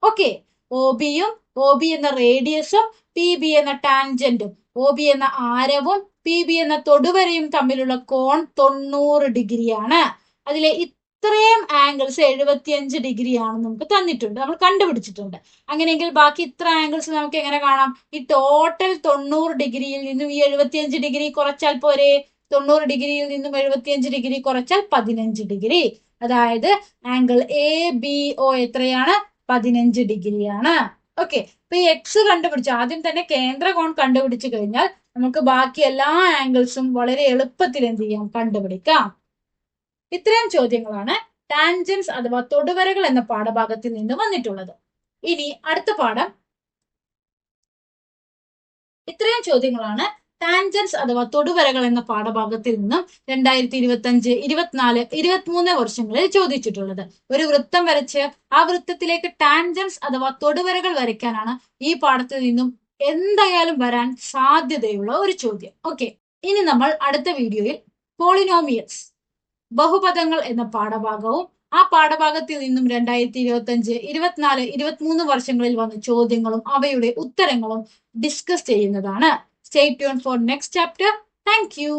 ഓക്കെ, OB എന്ന റേഡിയസും PB എന്ന ടാൻജന്റും OB എന്ന ആരവും PB എന്ന തൊടുവരയും തമ്മിലുള്ള കോൺ 90 ഡിഗ്രിയാണ്. അതിലെ ഇത്രയും ആംഗിൾസ് 75 ഡിഗ്രി ആണെന്ന് നമുക്ക് തന്നിട്ടുണ്ട്, നമ്മൾ കണ്ടുപിടിച്ചിട്ടുണ്ട്. അങ്ങനെയെങ്കിൽ ബാക്കി ഇത്ര ആംഗിൾസ് നമുക്ക് എങ്ങനെ കാണാം, ഈ ടോട്ടൽ 90 ഡിഗ്രിയിൽ നിന്നും ഈ 75 ഡിഗ്രി കുറച്ചാൽ പോരെ. 90 ഡിഗ്രിയിൽ നിന്നും 75 ഡിഗ്രി കുറച്ചാൽ 15 ഡിഗ്രി. അതായത് ആംഗിൾ ABO എത്രയാണ്, 15 ഡിഗ്രിയാണ്. ഓക്കെ, ഇപ്പൊ ഈ എക്സ് കണ്ടുപിടിച്ചു, ആദ്യം തന്നെ കേന്ദ്ര കോൺ കണ്ടുപിടിച്ചു കഴിഞ്ഞാൽ നമുക്ക് ബാക്കി എല്ലാ ആംഗിൾസും വളരെ എളുപ്പത്തിൽ എന്ത് ചെയ്യാം, കണ്ടുപിടിക്കാം. ഇത്രയും ചോദ്യങ്ങളാണ് ടാൻജൻസ് അഥവാ തൊടുവരകൾ എന്ന പാഠഭാഗത്തിൽ നിന്ന് വന്നിട്ടുള്ളത്. ഇനി അടുത്ത പാഠം, ഇത്രയും ചോദ്യങ്ങളാണ് ടാൻജൻസ് അഥവാ തൊടുവരകൾ എന്ന പാഠഭാഗത്തിൽ നിന്നും 2025, 24, 23 വർഷങ്ങളിൽ ചോദിച്ചിട്ടുള്ളത്. ഒരു വൃത്തം വരച്ച് ആ വൃത്തത്തിലേക്ക് ടാൻജൻസ് അഥവാ തൊടുവരകൾ വരയ്ക്കാനാണ് ഈ പാഠത്തിൽ നിന്നും എന്തായാലും വരാൻ സാധ്യതയുള്ള ഒരു ചോദ്യം. ഓക്കെ, ഇനി നമ്മൾ അടുത്ത വീഡിയോയിൽ പോളിനോമിയൽസ് ബഹുപദങ്ങൾ എന്ന പാഠഭാഗവും ആ പാഠഭാഗത്തിൽ നിന്നും 2025, 24, 23 വർഷങ്ങളിൽ വന്ന ചോദ്യങ്ങളും അവയുടെ ഉത്തരങ്ങളും ഡിസ്കസ് ചെയ്യുന്നതാണ്. Stay tuned for next chapter. Thank you.